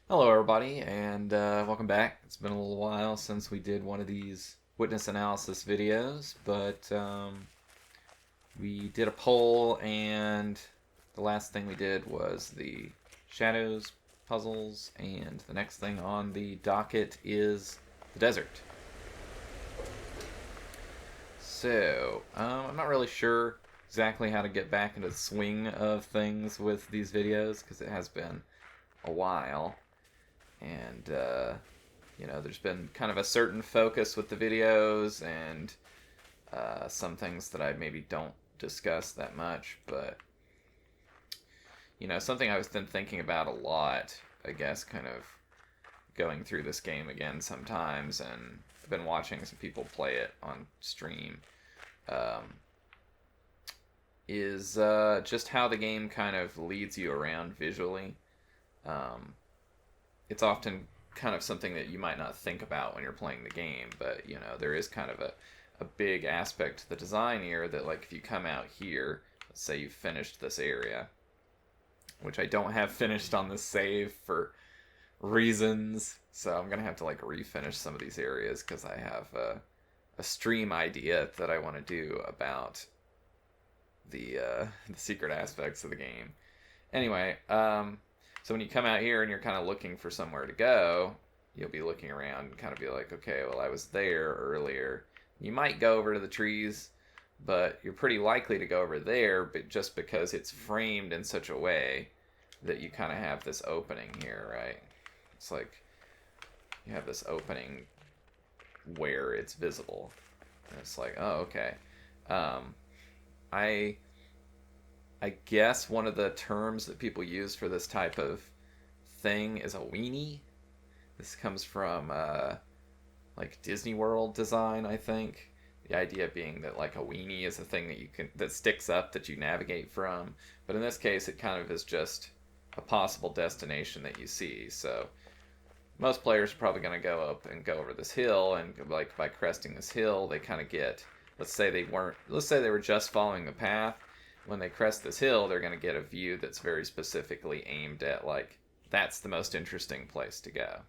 Hello, everybody, and welcome back. It's been a little while since we did one of these witness analysis videos, but we did a poll, and the last thing we did was the shadows puzzles, and the next thing on the docket is the desert. So, I'm not really sure exactly how to get back into the swing of things with these videos because it has been a while. And there's been kind of a certain focus with the videos and some things that I maybe don't discuss that much, but something I've been thinking about a lot, I guess, kind of going through this game again sometimes, and I've been watching some people play it on stream, um, is just how the game kind of leads you around visually. Um, it's often kind of something that you might not think about when you're playing the game, but there is kind of a big aspect to the design here that, like, if you come out here, let's say you've finished this area, which I don't have finished on this save for reasons, so I'm gonna have to like refinish some of these areas because I have a stream idea that I want to do about the secret aspects of the game. Anyway, so when you come out here and you're kind of looking for somewhere to go, you'll be looking around and kind of be like, okay, well, I was there earlier. You might go over to the trees, but you're pretty likely to go over there, but just because it's framed in such a way that you kind of have this opening here, right? It's like you have this opening where it's visible. And it's like, oh, okay. Um, I I guess one of the terms that people use for this type of thing is a weenie. This comes from like Disney World design, I think. The idea being that like a weenie is a thing that sticks up that you navigate from, but in this case, it kind of is just a possible destination that you see. So most players are probably going to go up and go over this hill, and like by cresting this hill, they kind of get. Let's say they were just following the path. When they crest this hill, they're going to get a view that's very specifically aimed at, like, that's the most interesting place to go.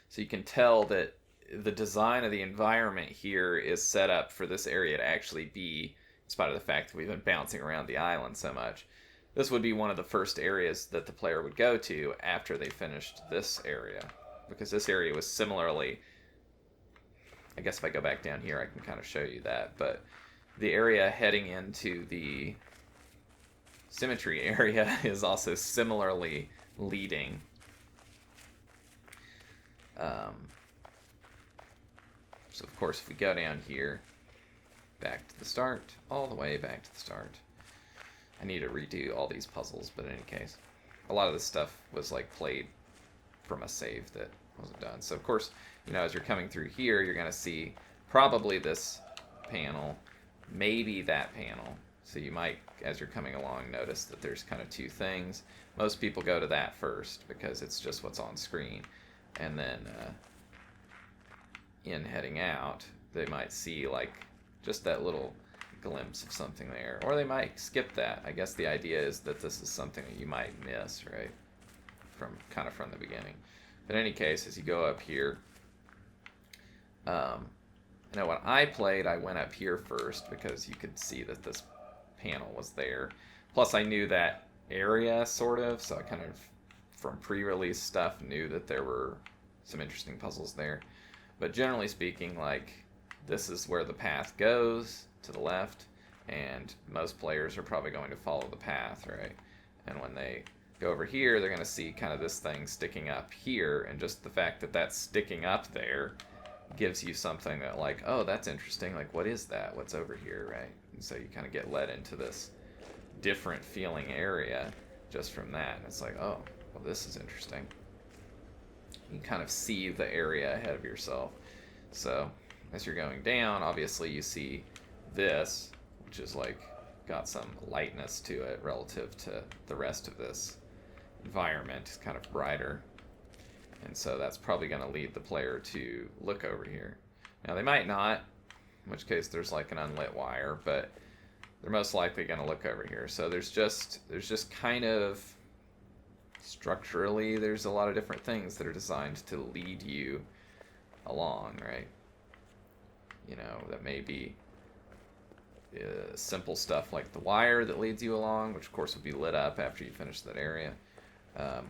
So you can tell that the design of the environment here is set up for this area to actually be, in spite of the fact that we've been bouncing around the island so much, this would be one of the first areas that the player would go to after they finished this area. Because this area was similarly, I guess if I go back down here, I can kind of show you that, but the area heading into the symmetry area is also similarly leading. Um, so of course, if we go down here, back to the start, all the way back to the start. I need to redo all these puzzles, but in any case, a lot of this stuff was like played from a save that wasn't done. So of course, as you're coming through here, you're going to see probably this panel, maybe that panel. So you might, as you're coming along, notice that there's kind of two things. Most people go to that first because it's just what's on screen. And then in heading out, they might see like just that little glimpse of something there. Or they might skip that. I guess the idea is that this is something that you might miss, right? From the beginning. But in any case, as you go up here, when I played, I went up here first because you could see that this panel was there. Plus, I knew that area, sort of, so I kind of, from pre-release stuff, knew that there were some interesting puzzles there. But generally speaking, like, this is where the path goes, to the left, and most players are probably going to follow the path, right? And when they go over here, they're going to see kind of this thing sticking up here, and just the fact that that's sticking up there gives you something that, like, oh, that's interesting, like, what is that, what's over here, right? And so you kind of get led into this different feeling area just from that, and it's like, oh, well, this is interesting. You kind of see the area ahead of yourself. So as you're going down, obviously you see this, which is like got some lightness to it relative to the rest of this environment. It's kind of brighter, and so that's probably going to lead the player to look over here. Now they might not, in which case there's like an unlit wire, but they're most likely going to look over here. So there's just kind of structurally, there's a lot of different things that are designed to lead you along, right? You know, that may be simple stuff like the wire that leads you along, which of course will be lit up after you finish that area.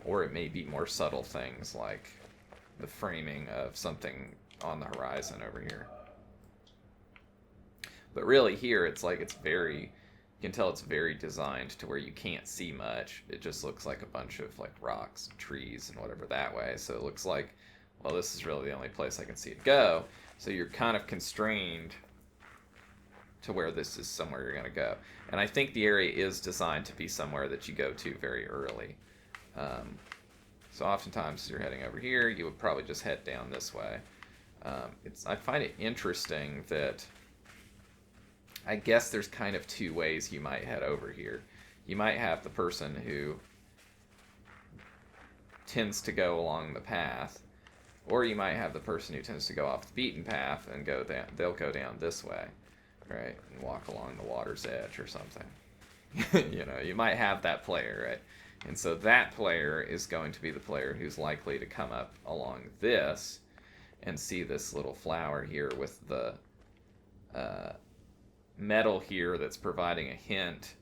Or it may be more subtle things like the framing of something on the horizon over here. But really here, it's like it's very, you can tell it's very designed to where you can't see much. It just looks like a bunch of like rocks and trees and whatever that way. So it looks like, well, this is really the only place I can see it go. So you're kind of constrained to where this is somewhere you're going to go. And I think the area is designed to be somewhere that you go to very early. So oftentimes you're heading over here, you would probably just head down this way. I find it interesting that I guess there's kind of two ways you might head over here. You might have the person who tends to go along the path, or you might have the person who tends to go off the beaten path and go down. They'll go down this way, right, and walk along the water's edge or something. You know, you might have that player, right? And so that player is going to be the player who's likely to come up along this and see this little flower here with the metal here that's providing a hint,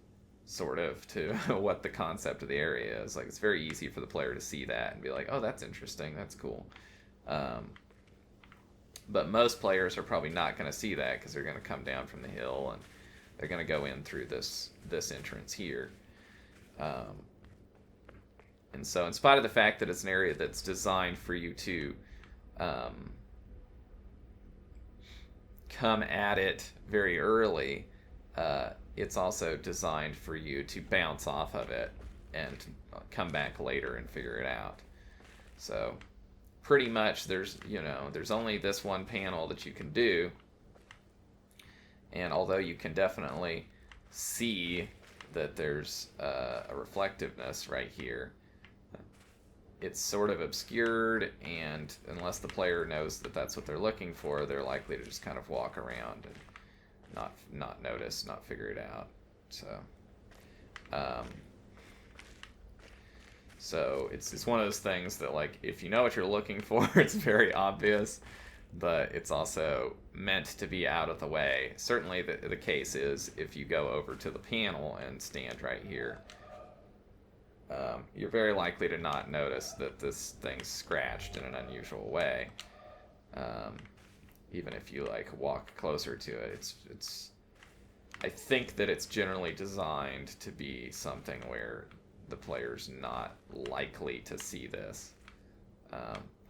sort of, to what the concept of the area is. Like, it's very easy for the player to see that and be like, oh, that's interesting, that's cool. But most players are probably not going to see that because they're going to come down from the hill and they're going to go in through this entrance here. And so in spite of the fact that it's an area that's designed for you to come at it very early, it's also designed for you to bounce off of it and come back later and figure it out. So pretty much there's only this one panel that you can do, and although you can definitely see that there's a reflectiveness right here, it's sort of obscured, and unless the player knows that that's what they're looking for, they're likely to just kind of walk around and not notice, not figure it out. So it's one of those things that, like, if you know what you're looking for, it's very obvious, but it's also meant to be out of the way. Certainly the case is if you go over to the panel and stand right here, you're very likely to not notice that this thing's scratched in an unusual way. Even if you like walk closer to it, I think that it's generally designed to be something where the player's not likely to see this.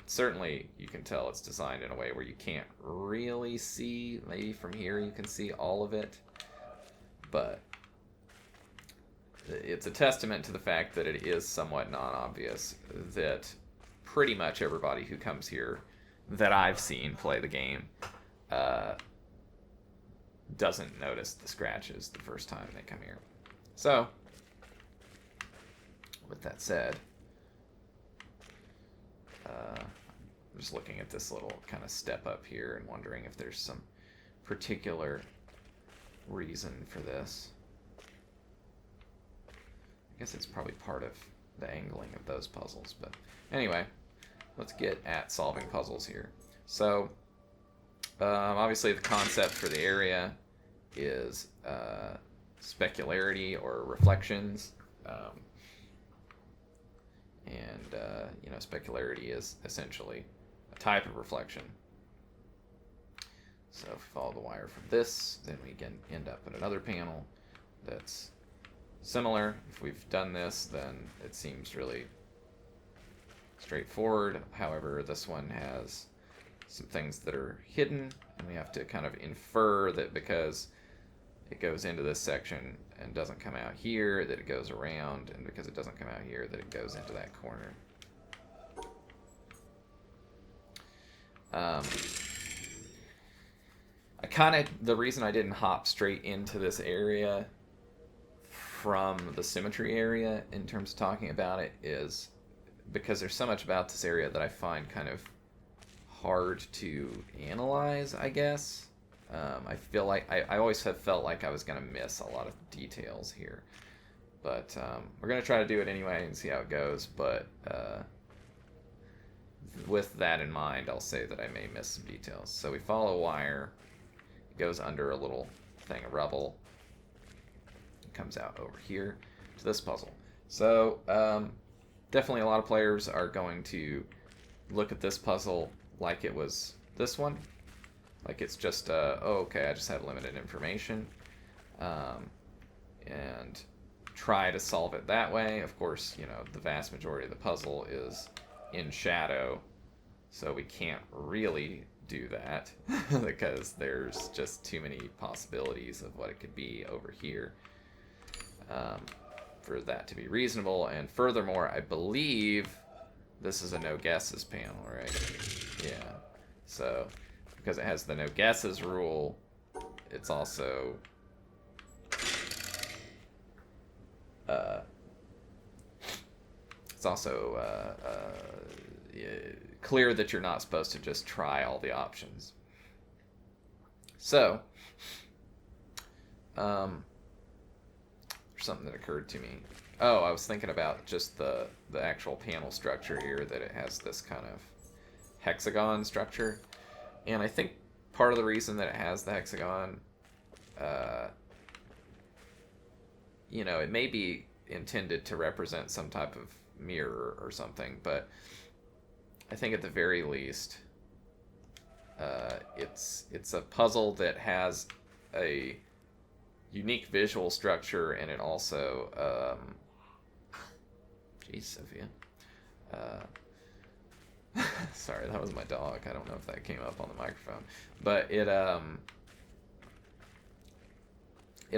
Certainly you can tell it's designed in a way where you can't really see. Maybe from here you can see all of it, but it's a testament to the fact that it is somewhat non-obvious, that pretty much everybody who comes here that I've seen play the game doesn't notice the scratches the first time they come here. So, with that said, I'm just looking at this little kind of step up here and wondering if there's some particular reason for this. I guess it's probably part of the angling of those puzzles, but anyway, let's get at solving puzzles here. So, obviously the concept for the area is specularity or reflections, and specularity is essentially a type of reflection. So if we follow the wire from this, then we can end up in another panel that's similar. If we've done this, then it seems really straightforward. However, this one has some things that are hidden, and we have to kind of infer that because it goes into this section and doesn't come out here, that it goes around, and because it doesn't come out here, that it goes into that corner. The reason I didn't hop straight into this area from the symmetry area in terms of talking about it is because there's so much about this area that I find kind of hard to analyze, I guess. I feel like I always have felt like I was going to miss a lot of details here. But we're going to try to do it anyway and see how it goes. But with that in mind, I'll say that I may miss some details. So we follow a wire. It goes under a little thing of rubble. It comes out over here to this puzzle. So definitely a lot of players are going to look at this puzzle like it was this one. Like it's just, oh, okay, I just have limited information. And try to solve it that way. Of course, you know, the vast majority of the puzzle is in shadow, so we can't really do that because there's just too many possibilities of what it could be over here for that to be reasonable. And furthermore, I believe this is a no guesses panel, right? Yeah. So because it has the no guesses rule, it's also clear that you're not supposed to just try all the options. So, there's something that occurred to me. Oh, I was thinking about just the actual panel structure here, that it has this kind of hexagon structure. And I think part of the reason that it has the hexagon, you know, it may be intended to represent some type of mirror or something, but I think at the very least, it's a puzzle that has a unique visual structure, and it also, geez, Sophia. Sorry, that was my dog. I don't know if that came up on the microphone, but it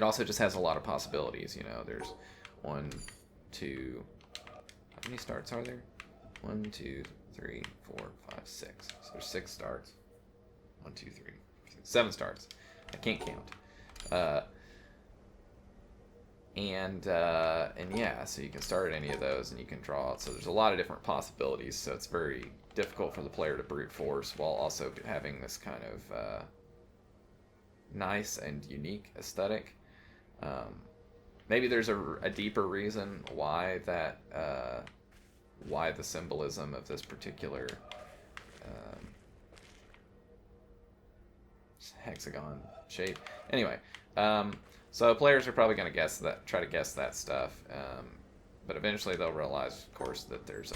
also just has a lot of possibilities. You know, there's 1, 2. How many starts are there? 1, 2, 3, 4, 5, 6. So there's 6 starts. 1, 2, 3, 6, 7 starts. I can't count. And yeah, so you can start at any of those and you can draw it. So there's a lot of different possibilities. So it's very difficult for the player to brute force while also having this kind of nice and unique aesthetic. Maybe there's a deeper reason why that why the symbolism of this particular hexagon shape. Anyway, so players are probably going to try to guess that stuff, but eventually they'll realize, of course, that there's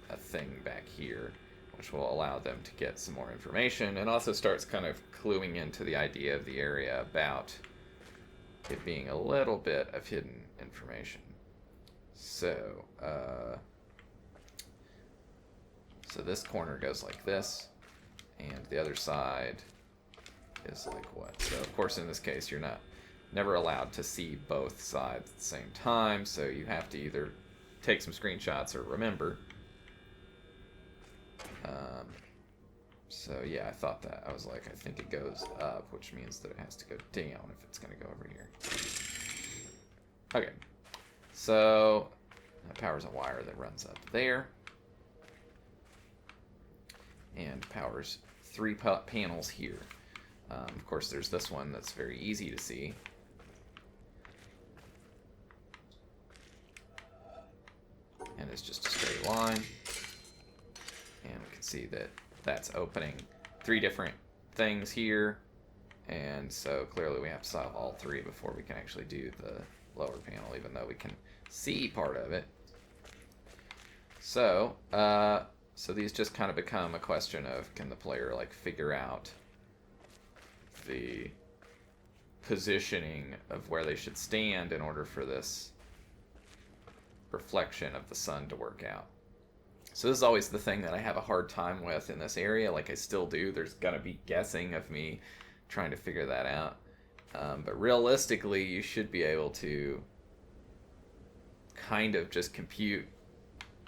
a thing back here which will allow them to get some more information, and also starts kind of cluing into the idea of the area about it being a little bit of hidden information. So, so this corner goes like this, and the other side is like what? So, of course, in this case, you're never allowed to see both sides at the same time, so you have to either take some screenshots or remember. So yeah, I thought that. I was like, I think it goes up, which means that it has to go down if it's going to go over here. Okay, so that powers a wire that runs up there and powers 3 panels here. Of course, there's this one that's very easy to see. And it's just a straight line. And we can see that that's opening 3 different things here. And so clearly we have to solve all 3 before we can actually do the lower panel, even though we can see part of it. So, so these just kind of become a question of, can the player like figure out the positioning of where they should stand in order for this reflection of the sun to work out. So this is always the thing that I have a hard time with in this area. Like, I still do. There's gonna be guessing of me trying to figure that out. But realistically, you should be able to kind of just compute,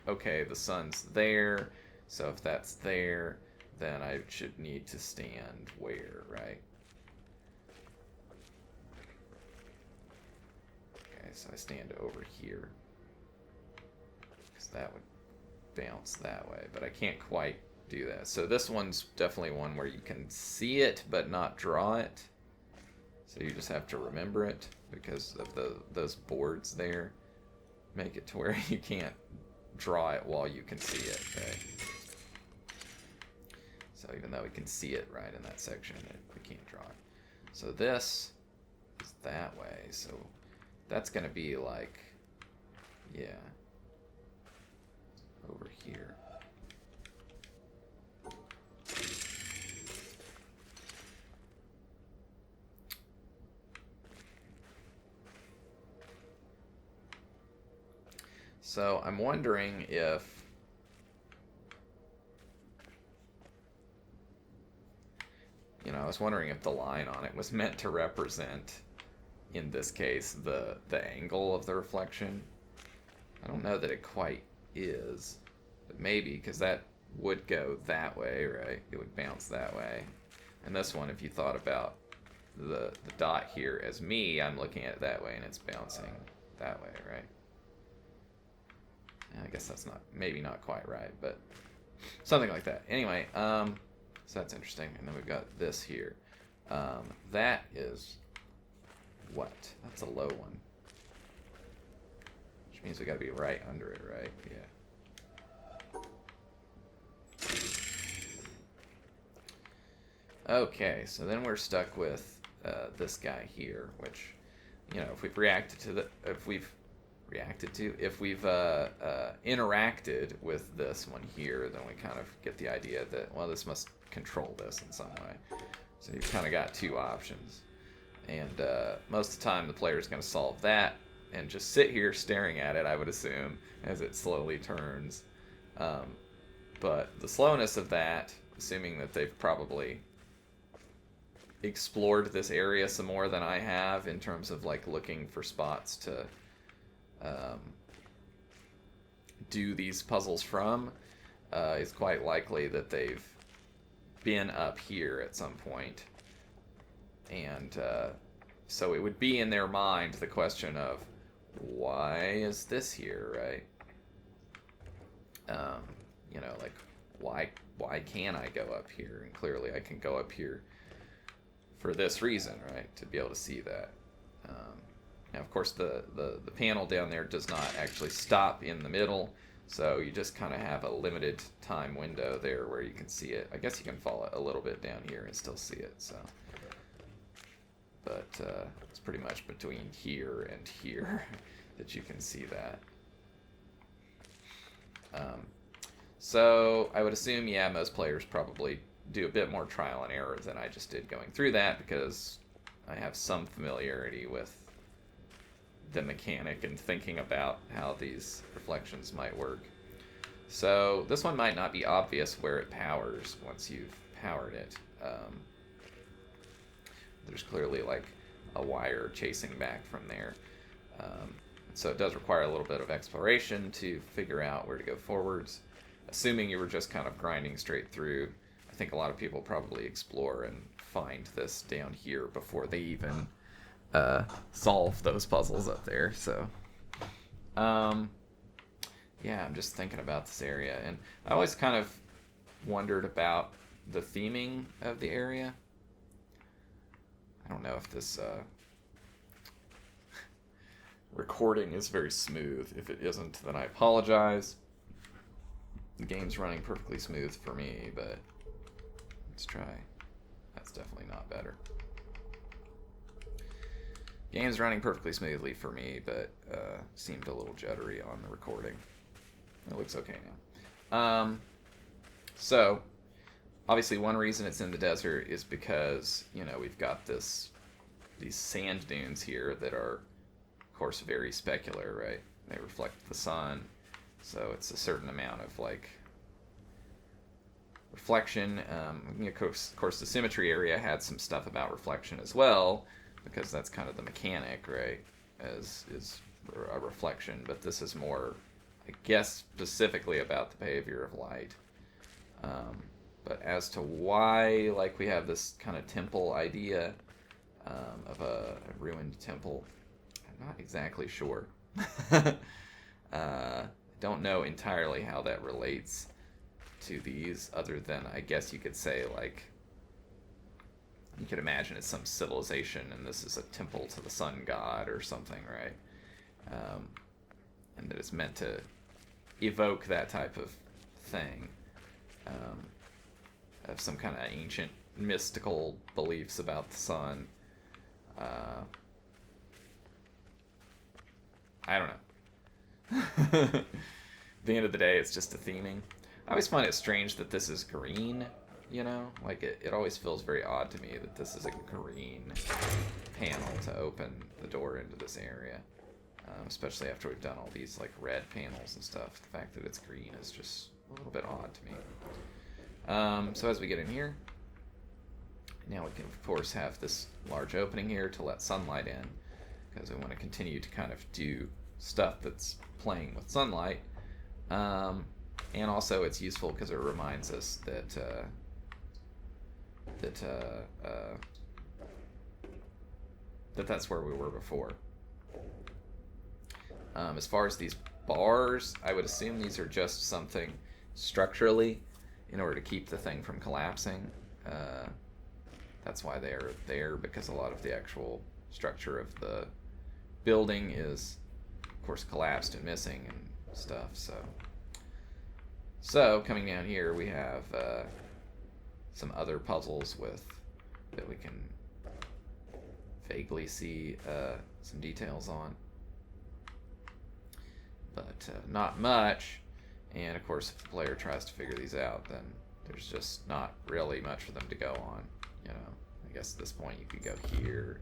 okay, the sun's there, so if that's there, then I should need to stand where, right? Okay, so I stand over here, because that would bounce that way, but I can't quite do that. So this one's definitely one where you can see it but not draw it, so you just have to remember it. because of those boards there. Make it to where you can't draw it while you can see it, right? So even though we can see it right in that section, we can't draw it. So this is that way. So that's going to be like, yeah, over here. So I'm wondering if I was wondering if the line on it was meant to represent, in this case, the angle of the reflection. I don't know that it quite is, but maybe, because that would go that way, right? It would bounce that way. And this one, if you thought about the dot here as me, I'm looking at it that way, and it's bouncing that way, right? I guess that's maybe not quite right, but something like that. Anyway, so that's interesting. And then we've got this here. That is what? That's a low one. Which means we got to be right under it, right? Yeah. Okay, so then we're stuck with this guy here, which, if we've interacted with this one here, then we kind of get the idea that, well, this must control this in some way. So you've kind of got two options. And most of the time the player is going to solve that and just sit here staring at it, I would assume, as it slowly turns. But the slowness of that, assuming that they've probably explored this area some more than I have in terms of like looking for spots to do these puzzles from, is quite likely that they've been up here at some point. And so it would be in their mind the question of, why is this here, right? Like, why can't I go up here? And clearly I can go up here for this reason, right? To be able to see that. Now, of course, the panel down there does not actually stop in the middle, so you just kind of have a limited time window there where you can see it. I guess you can fall a little bit down here and still see it, so. But it's pretty much between here and here that you can see that. So I would assume, yeah, most players probably do a bit more trial and error than I just did going through that, because I have some familiarity with the mechanic and thinking about how these reflections might work. So this one might not be obvious where it powers once you've powered it. There's clearly like a wire chasing back from there. So it does require a little bit of exploration to figure out where to go forwards. Assuming you were just kind of grinding straight through, I think a lot of people probably explore and find this down here before they even solve those puzzles up there. So yeah, I'm just thinking about this area, and I always kind of wondered about the theming of the area. I don't know if this recording is very smooth. If it isn't, then I apologize. The game's running perfectly smooth for me, but let's try. That's definitely not better. Game's running perfectly smoothly for me, but seemed a little jittery on the recording. It looks okay now. So, obviously one reason it's in the desert is because, we've got these sand dunes here that are, of course, very specular, right? They reflect the sun, so it's a certain amount of, like, reflection. Of course, the symmetry area had some stuff about reflection as well, because that's kind of the mechanic, right, is a reflection, but this is more, I guess, specifically about the behavior of light. But as to why, like, we have this kind of temple idea of a ruined temple, I'm not exactly sure. Don't know entirely how that relates to these, other than, I guess you could say, like, you could imagine it's some civilization, and this is a temple to the sun god or something, right? And that it's meant to evoke that type of thing, of some kind of ancient mystical beliefs about the sun. I don't know. At the end of the day, it's just a theming. I always find it strange that this is green, you know? Like, it always feels very odd to me that this is a green panel to open the door into this area. Especially after we've done all these, like, red panels and stuff. The fact that it's green is just a little bit odd to me. So as we get in here, now we can, of course, have this large opening here to let sunlight in, because we want to continue to kind of do stuff that's playing with sunlight. And also it's useful because it reminds us that that's where we were before. As far as these bars, I would assume these are just something structurally in order to keep the thing from collapsing. That's why they're there, because a lot of the actual structure of the building is, of course, collapsed and missing and stuff. So coming down here, we have some other puzzles that we can vaguely see some details on, but not much. And of course, if the player tries to figure these out, then there's just not really much for them to go on. You know, I guess at this point you could go here,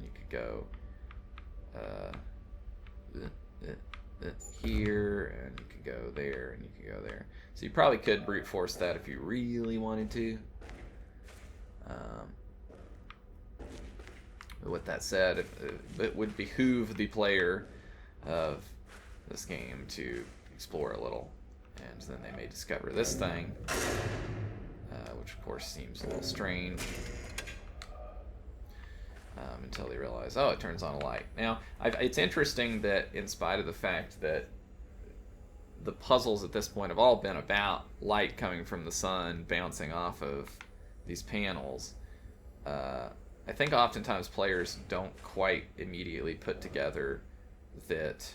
you could go here, and you could go there, and you could go there. So you probably could brute force that if you really wanted to. But with that said, it would behoove the player of this game to explore a little, and then they may discover this thing, which of course seems a little strange, until they realize, oh, it turns on a light. Now, it's interesting that in spite of the fact that the puzzles at this point have all been about light coming from the sun bouncing off of these panels, I think oftentimes players don't quite immediately put together that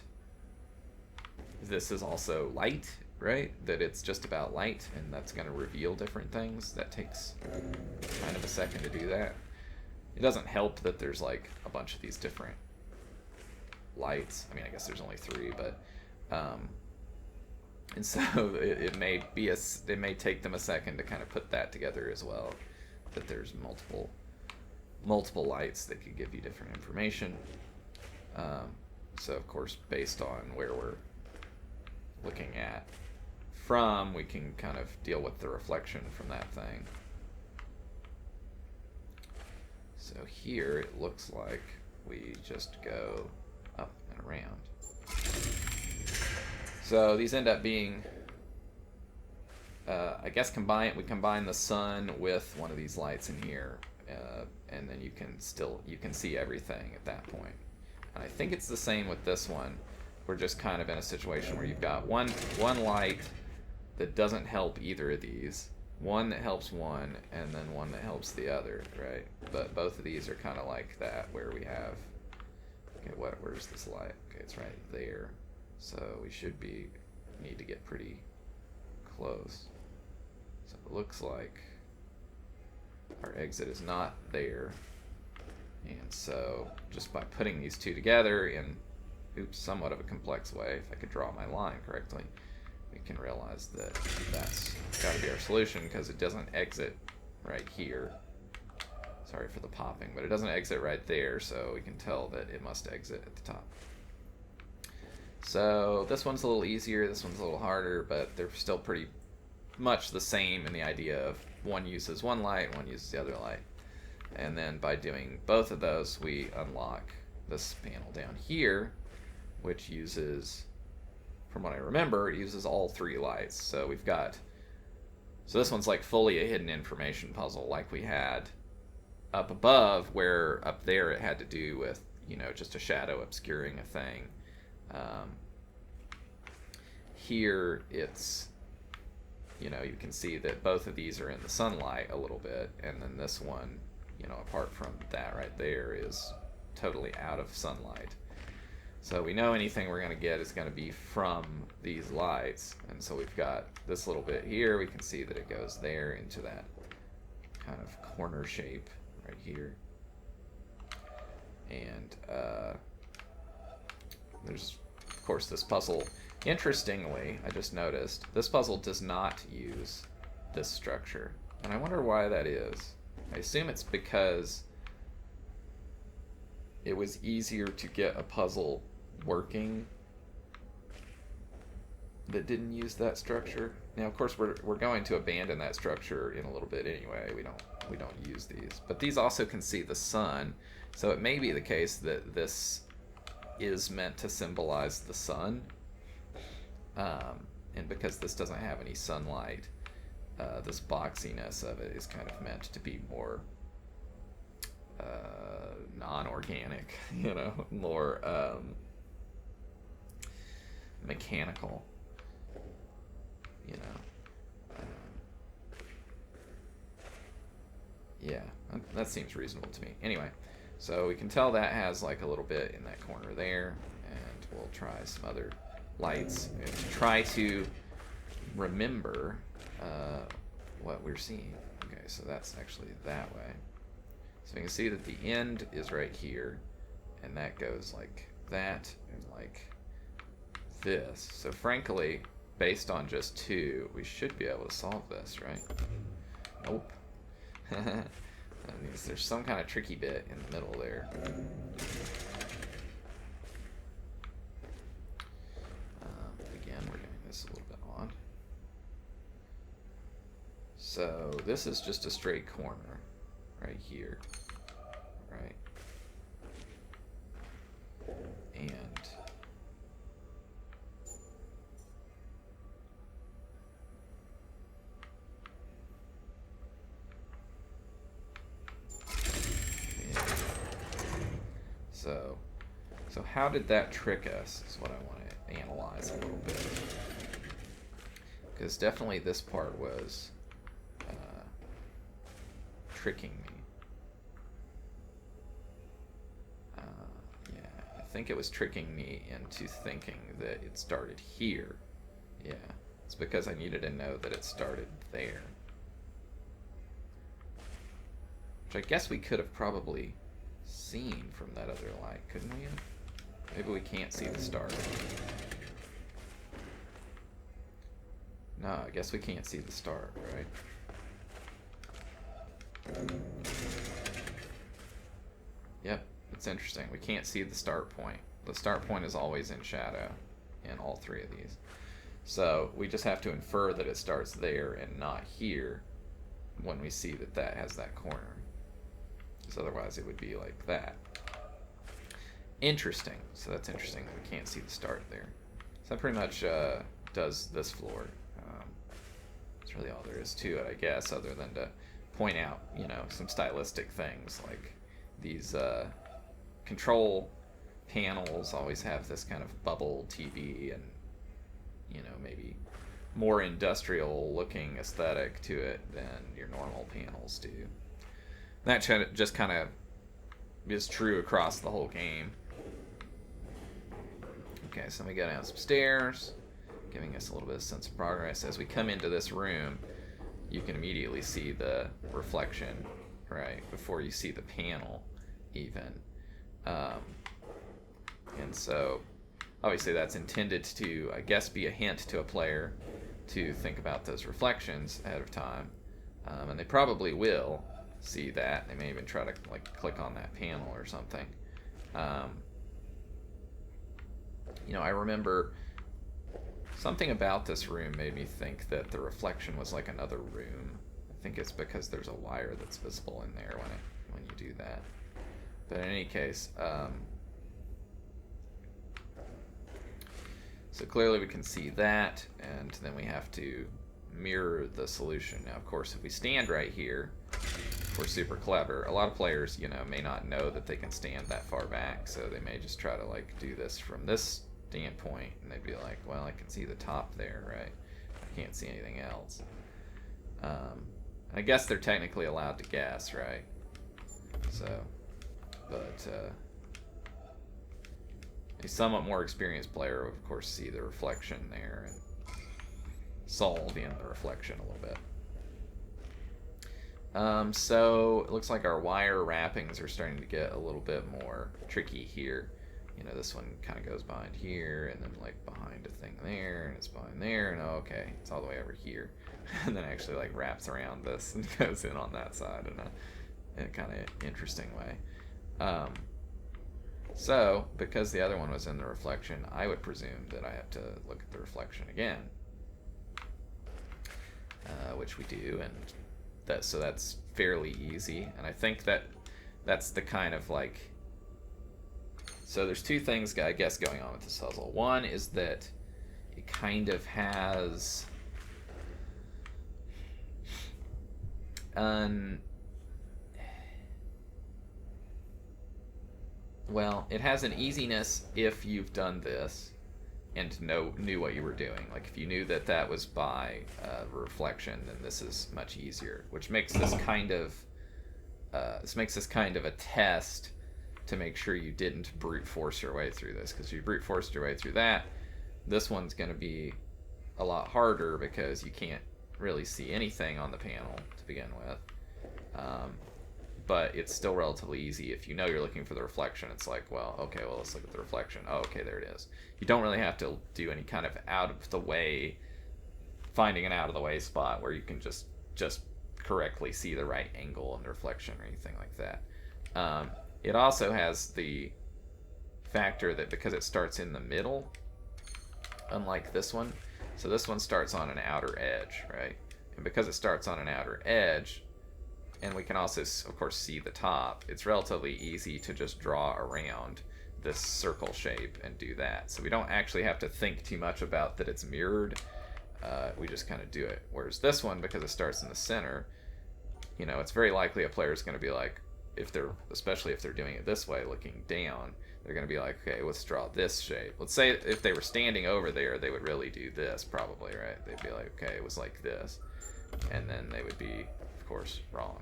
this is also light, right? That it's just about light, and that's going to reveal different things. That takes kind of a second to do that. It doesn't help that there's like a bunch of these different lights. I mean, I guess there's only 3, but and so it may take them a second to kind of put that together as well. That there's multiple lights that could give you different information. So of course, based on where we're looking at from, we can kind of deal with the reflection from that thing. So here it looks like we just go up and around. So these end up being, I guess, we combine the sun with one of these lights in here, and then you can see everything at that point. And I think it's the same with this one. We're just kind of in a situation where you've got one light that doesn't help either of these, one that helps one, and then one that helps the other, right? But both of these are kind of like that, where we have, okay, where's this light? Okay, it's right there. So we need to get pretty close. So it looks like our exit is not there. And so just by putting these two together in, somewhat of a complex way, if I could draw my line correctly, we can realize that that's got to be our solution, because it doesn't exit right here. Sorry for the popping, but it doesn't exit right there, so we can tell that it must exit at the top. So this one's a little easier, this one's a little harder, but they're still pretty much the same in the idea of one uses one light, one uses the other light. And then by doing both of those, we unlock this panel down here, which uses, from what I remember, it uses all 3 lights. So so this one's like fully a hidden information puzzle, like we had up above, where up there it had to do with, just a shadow obscuring a thing. Here it's, you can see that both of these are in the sunlight a little bit, and then this one you know, apart from that right there, is totally out of sunlight. So we know anything we're going to get is going to be from these lights. And so we've got this little bit here. We can see that it goes there into that kind of corner shape right here. And there's, of course, this puzzle. Interestingly, I just noticed, this puzzle does not use this structure. And I wonder why that is. I assume it's because it was easier to get a puzzle working that didn't use that structure. Now, of course, we're going to abandon that structure in a little bit anyway. We don't use these, but these also can see the sun, so it may be the case that this is meant to symbolize the sun, and because this doesn't have any sunlight, this boxiness of it is kind of meant to be more non-organic, you know, more mechanical, you know. Yeah, that seems reasonable to me. Anyway, so we can tell that has like a little bit in that corner there, and we'll try some other lights and try to remember what we're seeing. Okay, so that's actually that way. So you can see that the end is right here, and that goes like that and like this. So frankly, based on just two, we should be able to solve this, right? Nope. That means there's some kind of tricky bit in the middle there. Again, we're doing this a little bit odd. So this is just a straight corner right here, right? And so how did that trick us is what I want to analyze a little bit. Because definitely this part was tricking me. Yeah, I think it was tricking me into thinking that it started here. Yeah, it's because I needed to know that it started there. Which I guess we could have probably seen from that other light, couldn't we? Maybe we can't see the start. No, I guess we can't see the start, right? Yep, it's interesting. We can't see the start point. The start point is always in shadow in all three of these. So we just have to infer that it starts there and not here when we see that that has that corner. Because otherwise it would be like that. Interesting. So that's interesting that we can't see the start there. So that pretty much does this floor. That's really all there is to it, I guess, other than to point out, you know, some stylistic things like these control panels always have this kind of bubble TV and, you know, maybe more industrial looking aesthetic to it than your normal panels do. That just kind of is true across the whole game. Okay, so we go down some stairs, giving us a little bit of sense of progress. As we come into this room, you can immediately see the reflection, right, before you see the panel even. And so obviously that's intended to, I guess, be a hint to a player to think about those reflections ahead of time. And they probably will see that. They may even try to like click on that panel or something. You know, I remember something about this room made me think that the reflection was like another room. I think it's because there's a wire that's visible in there when you do that. But in any case, so clearly we can see that, and then we have to mirror the solution. Now, of course, if we stand right here, we're super clever. A lot of players, you know, may not know that they can stand that far back, so they may just try to like do this from this standpoint, and they'd be like, well, I can see the top there, right? I can't see anything else. I guess they're technically allowed to guess, right? So, but a somewhat more experienced player would, of course, see the reflection there and solve the reflection a little bit. So it looks like our wire wrappings are starting to get a little bit more tricky here. You know, this one kind of goes behind here, and then like behind a thing there, and it's behind there, and okay, it's all the way over here, and then actually like wraps around this and goes in on that side in a kind of interesting way. So because the other one was in the reflection, I would presume that I have to look at the reflection again, which we do, and so that's fairly easy. And I think that's the kind of like, so there's two things, I guess, going on with this puzzle. One is that it kind of has well, it has an easiness if you've done this and knew what you were doing. Like if you knew that was by reflection, then this is much easier, which makes this kind of a test to make sure you didn't brute force your way through this, because if you brute forced your way through that, this one's going to be a lot harder because you can't really see anything on the panel to begin with. But it's still relatively easy. If you know you're looking for the reflection, it's like, well, okay, well, let's look at the reflection. Oh, okay, there it is. You don't really have to do any kind of finding an out-of-the-way spot where you can just correctly see the right angle in the reflection or anything like that. It also has the factor that because it starts in the middle, unlike this one, so this one starts on an outer edge, right? And because it starts on an outer edge, and we can also, of course, see the top, it's relatively easy to just draw around this circle shape and do that. So we don't actually have to think too much about that it's mirrored. We just kind of do it. Whereas this one, because it starts in the center, you know, it's very likely a player is going to be like, especially if they're doing it this way, looking down, they're going to be like, okay, let's draw this shape. Let's say if they were standing over there, they would really do this probably, right? They'd be like, okay, it was like this. And then they would be, of course, wrong.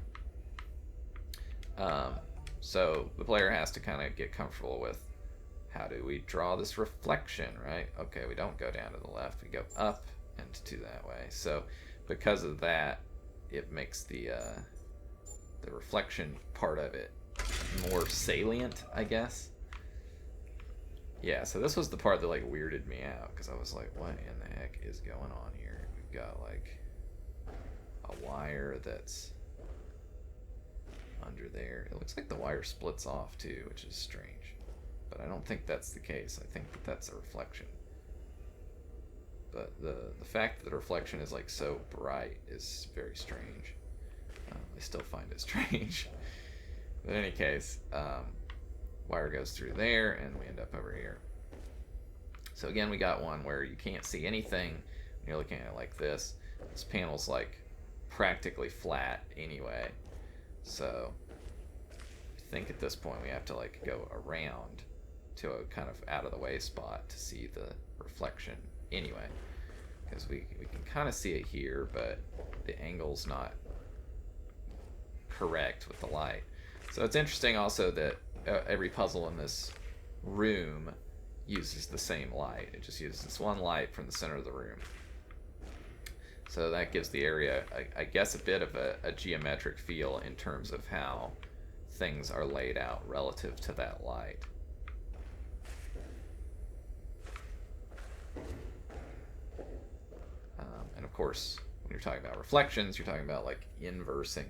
So the player has to kind of get comfortable with, how do we draw this reflection, right? Okay, we don't go down to the left, we go up and to that way. So because of that, it makes the reflection part of it more salient, I guess. Yeah, so this was the part that like weirded me out, because I was like, what in the heck is going on here? We've got like a wire that's under there. It looks like the wire splits off too, which is strange, but I don't think that's the case. I think that's a reflection. But the fact that the reflection is like so bright is very strange. I still find it strange. But in any case, wire goes through there and we end up over here. So again, we got one where you can't see anything when you're looking at it like this. This panel's like practically flat anyway. So I think at this point we have to like go around to a kind of out of the way spot to see the reflection anyway, because we can kind of see it here, but the angle's not correct with the light. So it's interesting also that every puzzle in this room uses the same light. It just uses this one light from the center of the room. So that gives the area, I guess, a bit of a geometric feel in terms of how things are laid out relative to that light. And of course, when you're talking about reflections, you're talking about like inversing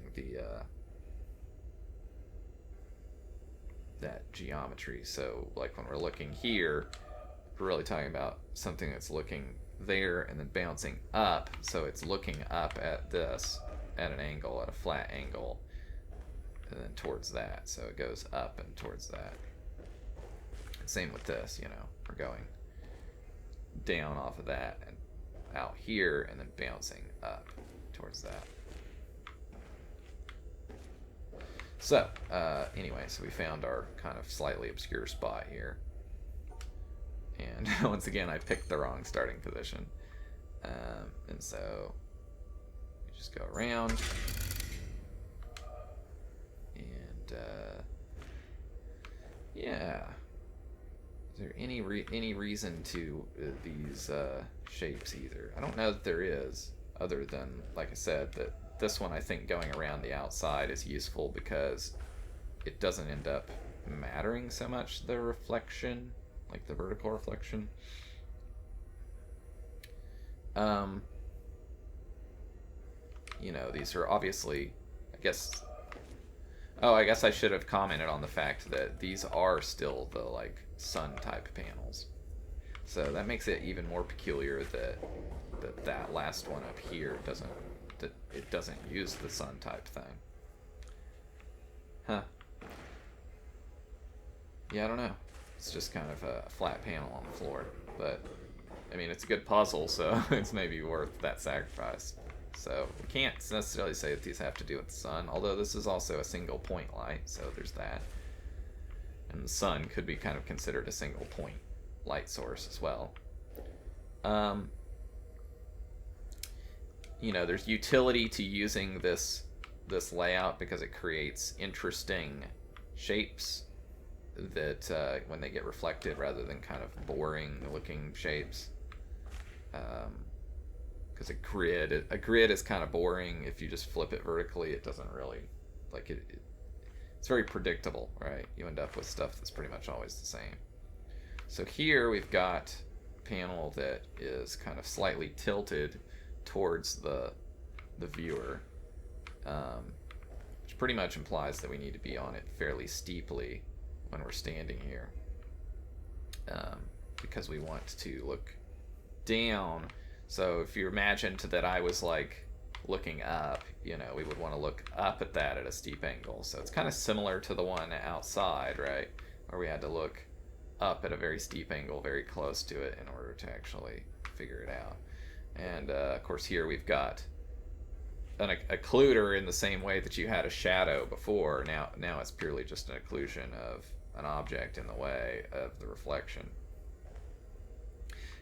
that geometry. So like when we're looking here, we're really talking about something that's looking there and then bouncing up, so it's looking up at this at an angle, at a flat angle, and then towards that, so it goes up and towards that. Same with this, you know, we're going down off of that and out here and then bouncing up towards that. So anyway, so we found our kind of slightly obscure spot here. And once again, I picked the wrong starting position. And so we just go around. And yeah. Is there any reason to these shapes either? I don't know that there is, other than, like I said, that this one I think going around the outside is useful because it doesn't end up mattering so much, the reflection, like the vertical reflection. You know, these are obviously, I guess, oh, I guess I should have commented on the fact that these are still the, like, sun type panels. So that makes it even more peculiar that that last one up here doesn't, that it doesn't use the sun type thing. Huh. Yeah, I don't know. It's just kind of a flat panel on the floor. But, I mean, it's a good puzzle, so it's maybe worth that sacrifice. So, we can't necessarily say that these have to do with the sun, although this is also a single point light, so there's that. And the sun could be kind of considered a single point light source as well. You know, there's utility to using this layout because it creates interesting shapes that when they get reflected, rather than kind of boring looking shapes. Because a grid is kind of boring. If you just flip it vertically, it doesn't really, like, it's very predictable, right? You end up with stuff that's pretty much always the same. So here we've got a panel that is kind of slightly tilted towards the viewer, which pretty much implies that we need to be on it fairly steeply when we're standing here, because we want to look down. So if you imagined that I was, like, looking up, you know, we would want to look up at that at a steep angle. So it's kind of similar to the one outside, right, where we had to look up at a very steep angle very close to it in order to actually figure it out. And of course here we've got an occluder in the same way that you had a shadow before. Now it's purely just an occlusion of an object in the way of the reflection.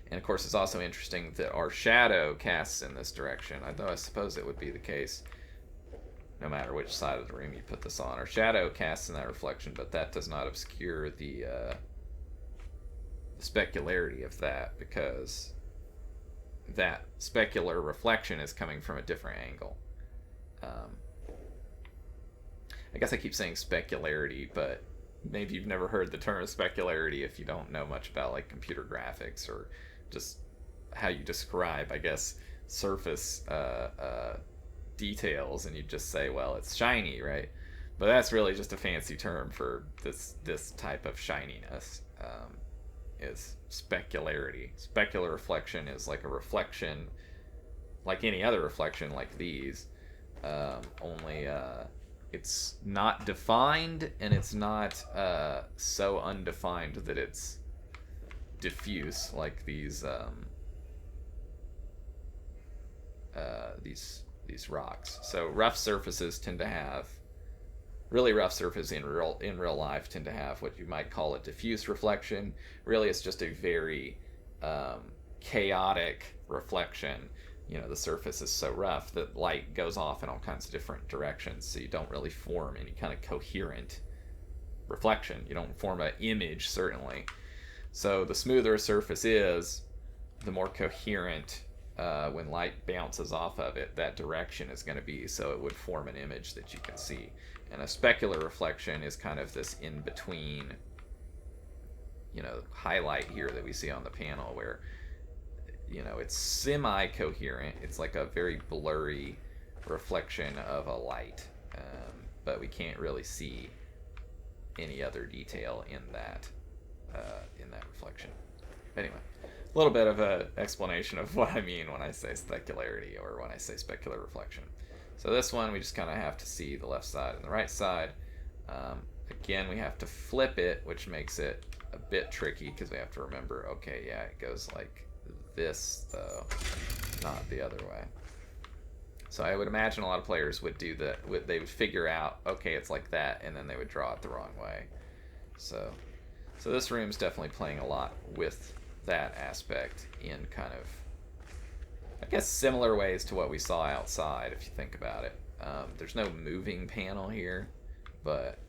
And of course it's also interesting that our shadow casts in this direction, although I suppose it would be the case no matter which side of the room you put this on. Our shadow casts in that reflection, but that does not obscure the specularity of that, because that specular reflection is coming from a different angle. I guess I keep saying specularity, but maybe you've never heard the term specularity if you don't know much about, like, computer graphics or just how you describe, I guess, surface details, and you just say, well, it's shiny, right? But that's really just a fancy term for this type of shininess. Is specularity. Specular reflection is like a reflection, like any other reflection like these, only it's not defined, and it's not so undefined that it's diffuse like these rocks. So rough surfaces tend to have, really rough surfaces in real life tend to have what you might call a diffuse reflection. Really, it's just a very chaotic reflection. You know, the surface is so rough that light goes off in all kinds of different directions, so you don't really form any kind of coherent reflection. You don't form an image, certainly. So the smoother a surface is, the more coherent, when light bounces off of it, that direction is going to be, so it would form an image that you can see. And a specular reflection is kind of this in-between, you know, highlight here that we see on the panel, where, you know, it's semi-coherent. It's like a very blurry reflection of a light, but we can't really see any other detail in that reflection. Anyway, a little bit of an explanation of what I mean when I say specularity or when I say specular reflection. So this one, we just kind of have to see the left side and the right side. Again, we have to flip it, which makes it a bit tricky because we have to remember, okay, yeah, it goes like this, though, not the other way. So I would imagine a lot of players would do that. They would figure out, okay, it's like that, and then they would draw it the wrong way. So this room's definitely playing a lot with that aspect in kind of, I guess, similar ways to what we saw outside, if you think about it. There's no moving panel here. but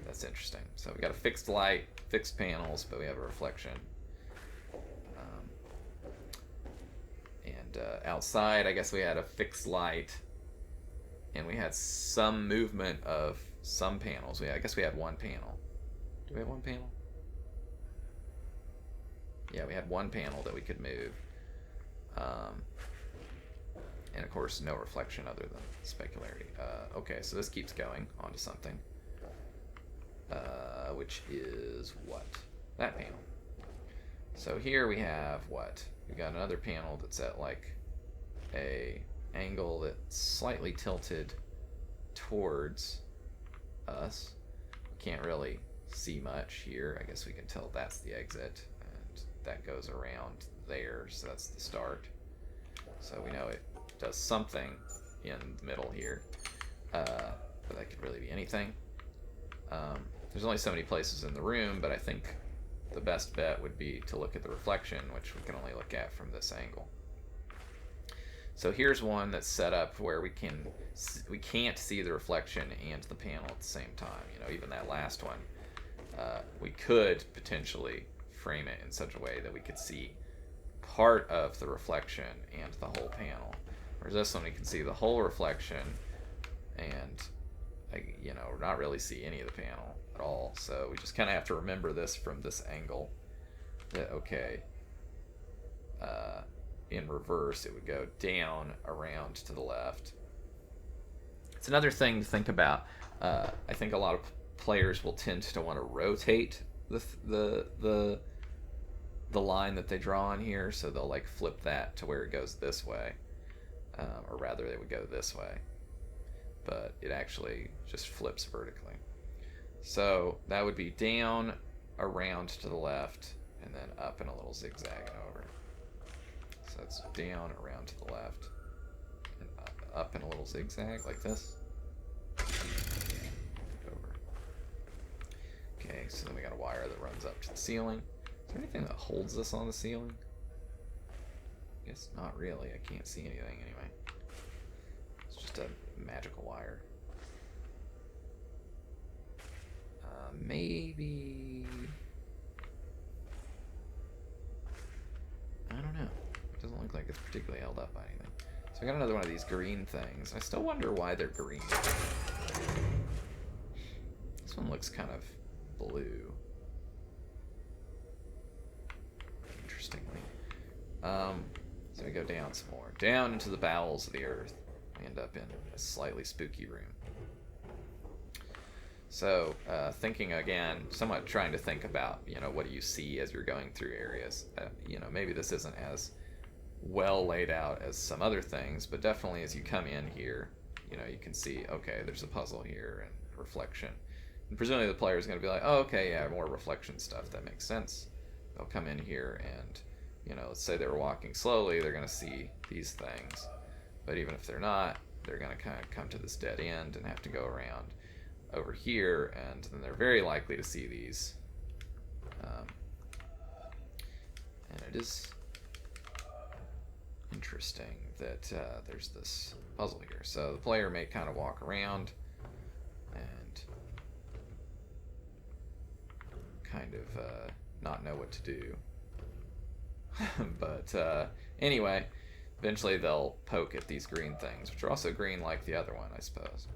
that's interesting. So we got a fixed light, fixed panels, but we have a reflection. And outside, I guess we had a fixed light, and we had some movement of some panels. I guess we had one panel. Do we have one panel? Yeah, we had one panel that we could move. And of course, no reflection other than specularity. Okay, so this keeps going onto something. Which is what? That panel. So here we have what? We got another panel that's at like a angle that's slightly tilted towards us. We can't really see much here. I guess we can tell that's the exit, and that goes around there, so that's the start. So we know it does something in the middle here, but that could really be anything. There's only so many places in the room, but I think the best bet would be to look at the reflection, which we can only look at from this angle. So here's one that's set up where we can't see the reflection and the panel at the same time. You know, even that last one, we could potentially frame it in such a way that we could see part of the reflection and the whole panel. Whereas this one, we can see the whole reflection and, you know, not really see any of the panel at all. So we just kind of have to remember this from this angle, that okay, in reverse it would go down around to the left. It's another thing to think about. I think a lot of players will tend to want to rotate the line that they draw on here, so they'll like flip that to where it goes this way, or rather they would go this way, but it actually just flips vertically. So that would be down, around to the left, and then up in a little zigzag and over. So it's down, around to the left, and up in a little zigzag like this. Over. Okay, so then we got a wire that runs up to the ceiling. Is there anything that holds this on the ceiling? I guess not really. I can't see anything anyway. It's just a magical wire. Maybe... I don't know. It doesn't look like it's particularly held up by anything. So we got another one of these green things. I still wonder why they're green. This one looks kind of blue. Interestingly. So we go down some more. Down into the bowels of the earth. We end up in a slightly spooky room. So, thinking again, somewhat trying to think about, you know, what do you see as you're going through areas. You know, maybe this isn't as well laid out as some other things, but definitely as you come in here, you know, you can see, okay, there's a puzzle here and reflection. And presumably the player is going to be like, oh, okay, yeah, more reflection stuff. That makes sense. They'll come in here and, you know, let's say they were walking slowly, they're going to see these things. But even if they're not, they're going to kind of come to this dead end and have to go around over here, and then they're very likely to see these. And it is interesting that there's this puzzle here. So the player may kind of walk around and kind of not know what to do. But anyway, eventually they'll poke at these green things, which are also green like the other one, I suppose.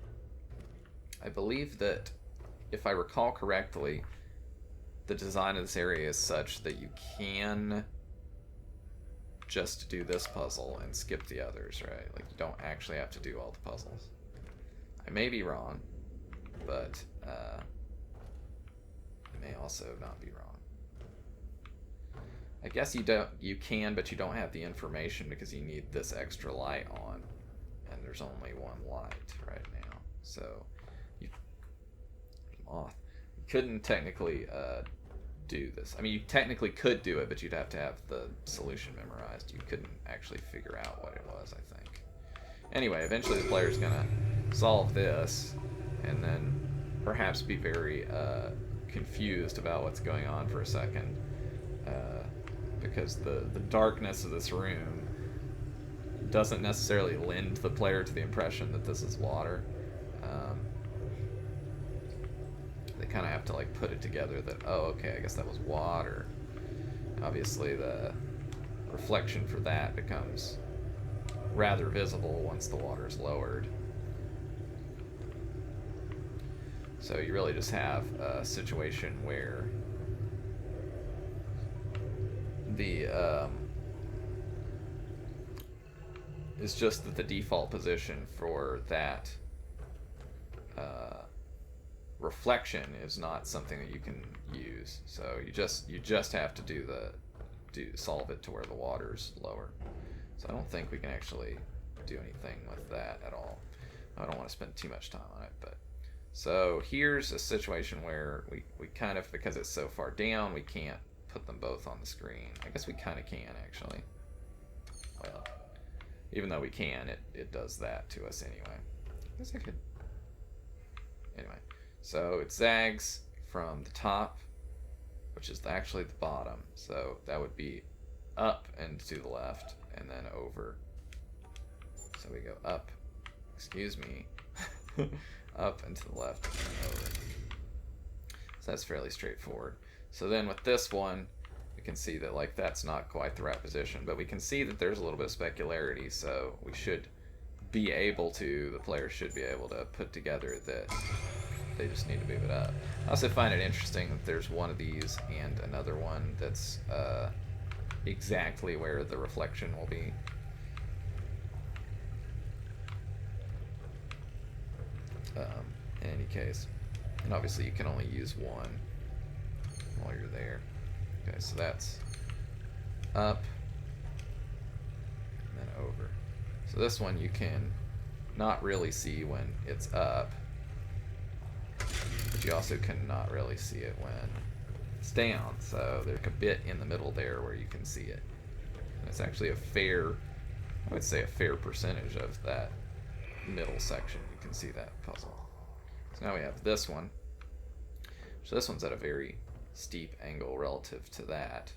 I believe that, if I recall correctly, the design of this area is such that you can just do this puzzle and skip the others, right? Like, you don't actually have to do all the puzzles. I may be wrong, but I may also not be wrong. I guess you can, but you don't have the information because you need this extra light on, and there's only one light right now. So you couldn't technically do this. I mean, you technically could do it, but you'd have to have the solution memorized. You couldn't actually figure out what it was, I think. Anyway, eventually the player's gonna solve this, and then perhaps be very confused about what's going on for a second, because the darkness of this room doesn't necessarily lend the player to the impression that this is water. kind of have to like put it together that, oh, okay, I guess that was water. Obviously the reflection for that becomes rather visible once the water is lowered. So you really just have a situation where the it's just that the default position for that reflection is not something that you can use. So you just have to solve it to where the water's lower. So I don't think we can actually do anything with that at all. I don't want to spend too much time on it, but so here's a situation where we kind of, because it's so far down, we can't put them both on the screen. I guess we kind of can, actually. Well, even though we can, it does that to us anyway. I guess I could. Anyway, so it zags from the top, which is actually the bottom. So that would be up and to the left, and then over. So we go up, excuse me, up and to the left, and then over. So that's fairly straightforward. So then with this one, we can see that like that's not quite the right position, but we can see that there's a little bit of specularity, so we should be able to, the player should be able to put together that they just need to move it up. I also find it interesting that there's one of these and another one that's exactly where the reflection will be. In any case, and obviously you can only use one while you're there. Okay, so that's up and then over. So this one you can not really see when it's up, but you also cannot really see it when it's down. So there's a bit in the middle there where you can see it. And it's actually a fair, I would say a fair percentage of that middle section. You can see that puzzle. So now we have this one. So this one's at a very steep angle relative to that.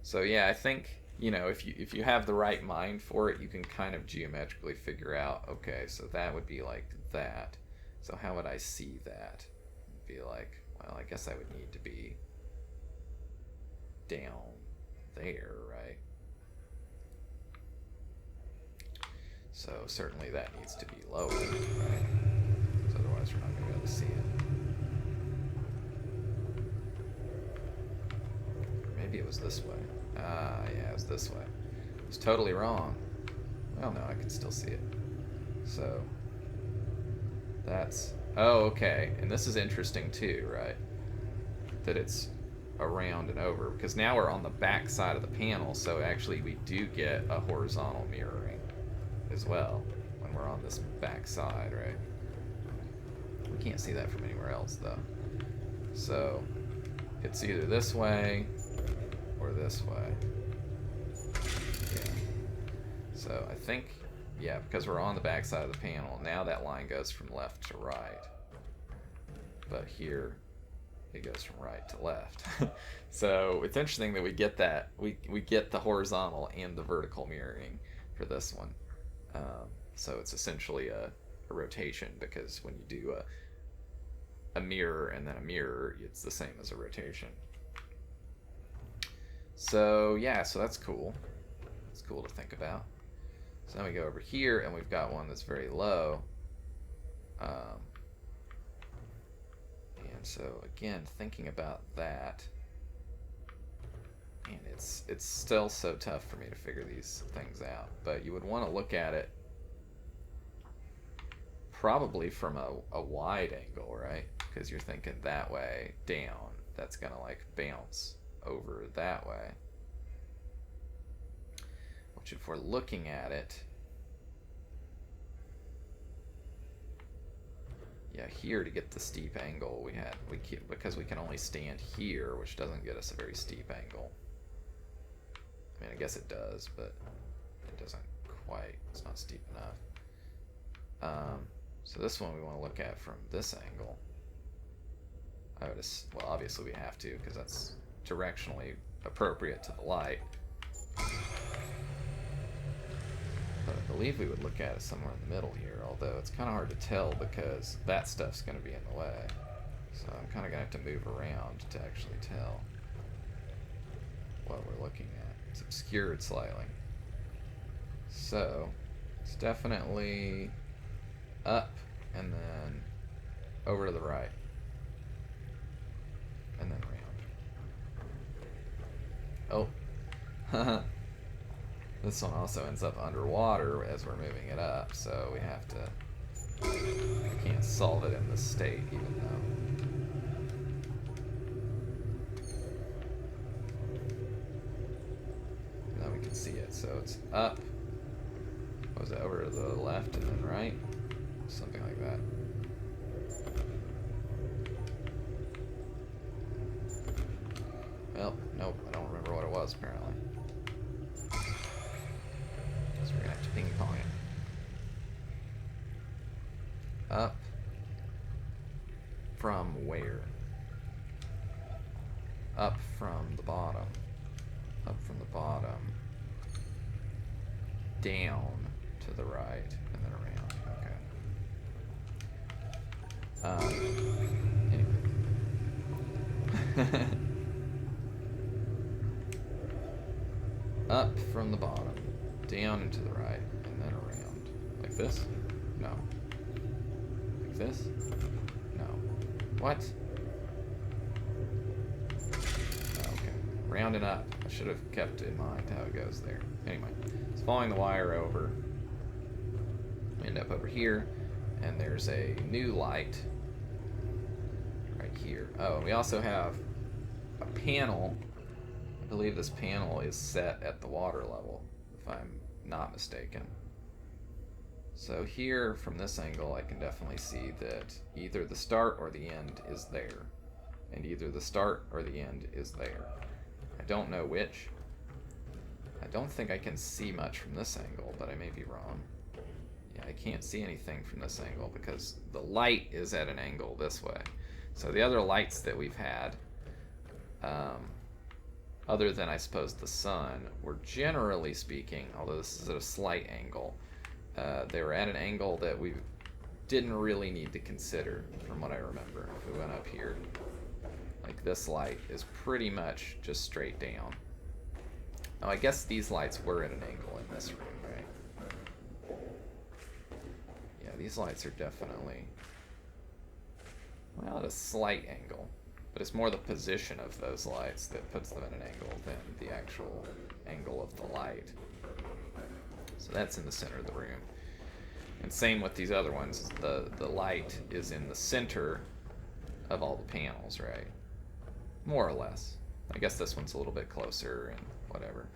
So yeah, I think, you know, if you have the right mind for it, you can kind of geometrically figure out, okay, so that would be like that. So how would I see that? It'd be like, well, I guess I would need to be down there, right? So certainly that needs to be lower, right? Because otherwise we're not going to be able to see it. Maybe it was this way. Ah, yeah, it was this way. It was totally wrong. Well, no, I can still see it. So that's, oh, okay. And this is interesting too, right? That it's around and over, because now we're on the back side of the panel, so actually we do get a horizontal mirroring as well when we're on this back side, right? We can't see that from anywhere else though. So it's either this way or this way. Yeah. So I think, yeah, because we're on the back side of the panel, now that line goes from left to right. But here it goes from right to left. So it's interesting that we get that. We get the horizontal and the vertical mirroring for this one. So it's essentially a rotation, because when you do a mirror and then a mirror, it's the same as a rotation. So yeah, so that's cool. It's cool to think about. So now we go over here and we've got one that's very low. And so again, thinking about that, and it's still so tough for me to figure these things out. But you would want to look at it probably from a wide angle, right? Because you're thinking that way down, that's gonna like bounce over that way. Which, if we're looking at it, yeah, here to get the steep angle because we can only stand here, which doesn't get us a very steep angle. I mean, I guess it does, but it doesn't quite. It's not steep enough. So this one we want to look at from this angle. Well, obviously we have to, because that's directionally appropriate to the light. But I believe we would look at it somewhere in the middle here, although it's kind of hard to tell because that stuff's going to be in the way. So I'm kind of going to have to move around to actually tell what we're looking at. It's obscured slightly. So it's definitely up and then over to the right. And then around. Oh. This one also ends up underwater as we're moving it up, so we have to... We can't solve it in this state, even though... Now we can see it, so it's up. What was it, over to the left and then right? Something like that. Well, nope, I don't remember what it was, apparently. So we're gonna have to ping pong it. Up. From where? Up from the bottom. Up from the bottom. Down to the right, and then around. Okay. Anyway. Up from the bottom, down and to the right, and then around. Like this? No. Like this? No. What? Okay. Round and up. I should have kept in mind how it goes there. Anyway, it's following the wire over. We end up over here, and there's a new light right here. Oh, we also have a panel. I believe this panel is set at the water level, if I'm not mistaken. So here, from this angle, I can definitely see that either the start or the end is there. And either the start or the end is there. I don't know which. I don't think I can see much from this angle, but I may be wrong. Yeah, I can't see anything from this angle because the light is at an angle this way. So the other lights that we've had, other than I suppose the sun, were generally speaking, although this is at a slight angle, they were at an angle that we didn't really need to consider from what I remember. If we went up here, like this light is pretty much just straight down. Now I guess these lights were at an angle in this room, right? Yeah, these lights are definitely, well, at a slight angle. But it's more the position of those lights that puts them at an angle than the actual angle of the light. So that's in the center of the room. And same with these other ones. The light is in the center of all the panels, right? More or less. I guess this one's a little bit closer and whatever.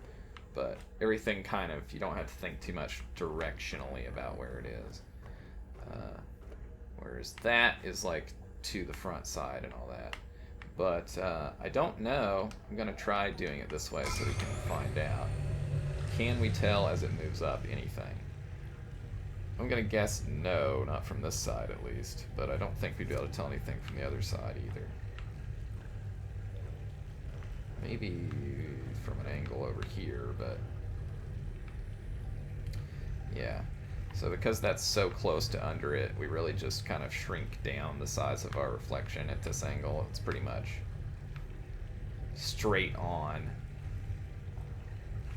But everything kind of, you don't have to think too much directionally about where it is. Whereas that is like to the front side and all that. But I don't know. I'm going to try doing it this way so we can find out. Can we tell as it moves up anything? I'm going to guess no, not from this side at least. But I don't think we'd be able to tell anything from the other side either. Maybe from an angle over here, but... yeah. So because that's so close to under it, we really just kind of shrink down the size of our reflection at this angle. It's pretty much straight on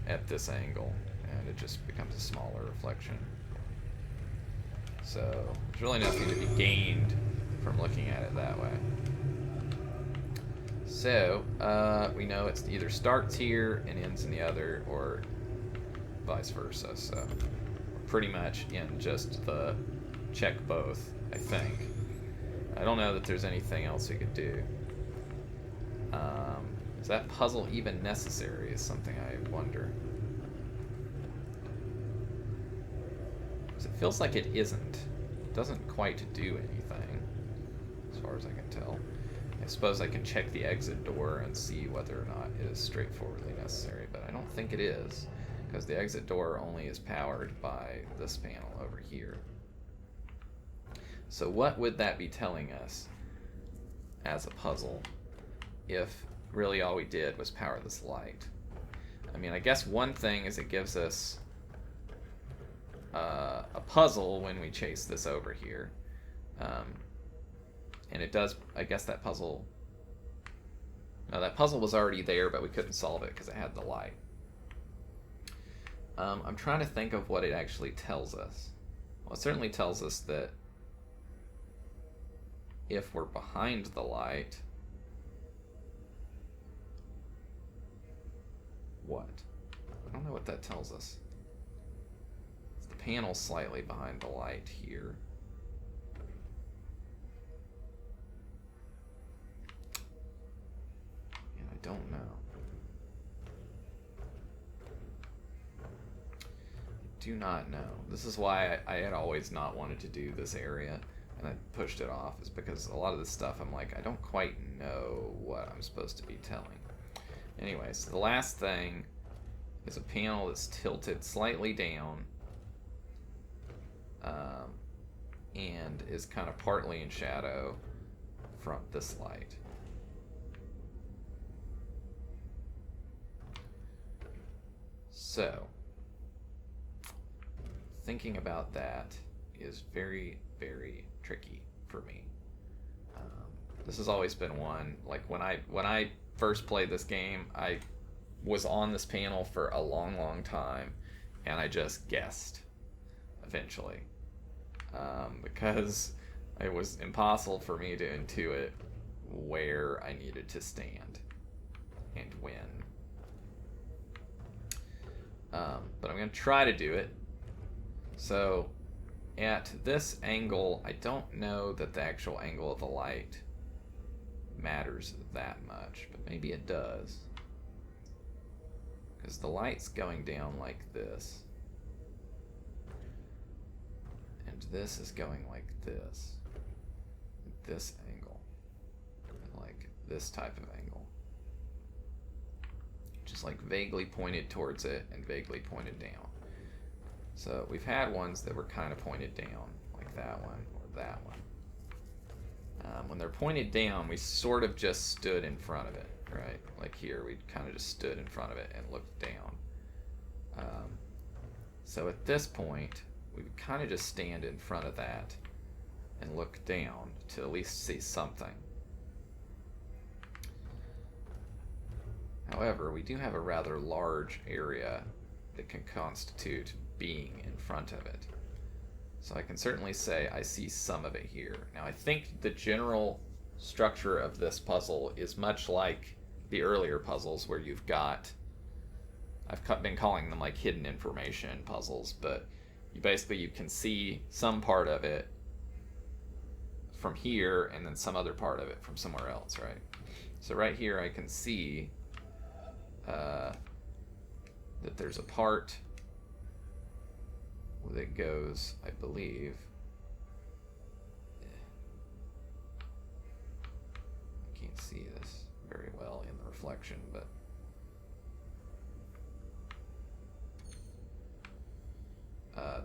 at this angle, and it just becomes a smaller reflection. So there's really nothing to be gained from looking at it that way. So we know it's either starts here and ends in the other, or vice versa. So pretty much in just the check both, I think. I don't know that there's anything else we could do. Is that puzzle even necessary is something I wonder. Because it feels like it isn't. It doesn't quite do anything, as far as I can tell. I suppose I can check the exit door and see whether or not it is straightforwardly necessary, but I don't think it is. Because the exit door only is powered by this panel over here. So what would that be telling us as a puzzle if really all we did was power this light? I mean, I guess one thing is it gives us a puzzle when we chase this over here. And it does, I guess that puzzle... No, that puzzle was already there, but we couldn't solve it because it had the light. I'm trying to think of what it actually tells us. Well, it certainly tells us that if we're behind the light... What? I don't know what that tells us. The panel's slightly behind the light here. And I don't know. Do not know. This is why I had always not wanted to do this area, and I pushed it off, is because a lot of this stuff I'm like, I don't quite know what I'm supposed to be telling. Anyway, so the last thing is a panel that's tilted slightly down and is kind of partly in shadow from this light. So, thinking about that is very, very tricky for me. This has always been one, like when I first played this game, I was on this panel for a long, long time, and I just guessed eventually, because it was impossible for me to intuit where I needed to stand and when. But I'm going to try to do it. So at this angle, I don't know that the actual angle of the light matters that much, but maybe it does. Because the light's going down like this. And this is going like this. This angle. Like this type of angle. Just like vaguely pointed towards it and vaguely pointed down. So we've had ones that were kind of pointed down, like that one or that one. When they're pointed down, we sort of just stood in front of it, right? Like here, we kind of just stood in front of it and looked down. So at this point, we would kind of just stand in front of that and look down to at least see something. However, we do have a rather large area that can constitute being in front of it. So I can certainly say I see some of it here. Now I think the general structure of this puzzle is much like the earlier puzzles where you've got, I've been calling them like hidden information puzzles, but you can see some part of it from here and then some other part of it from somewhere else, right? So right here I can see that there's a part that goes, I believe, I can't see this very well in the reflection, but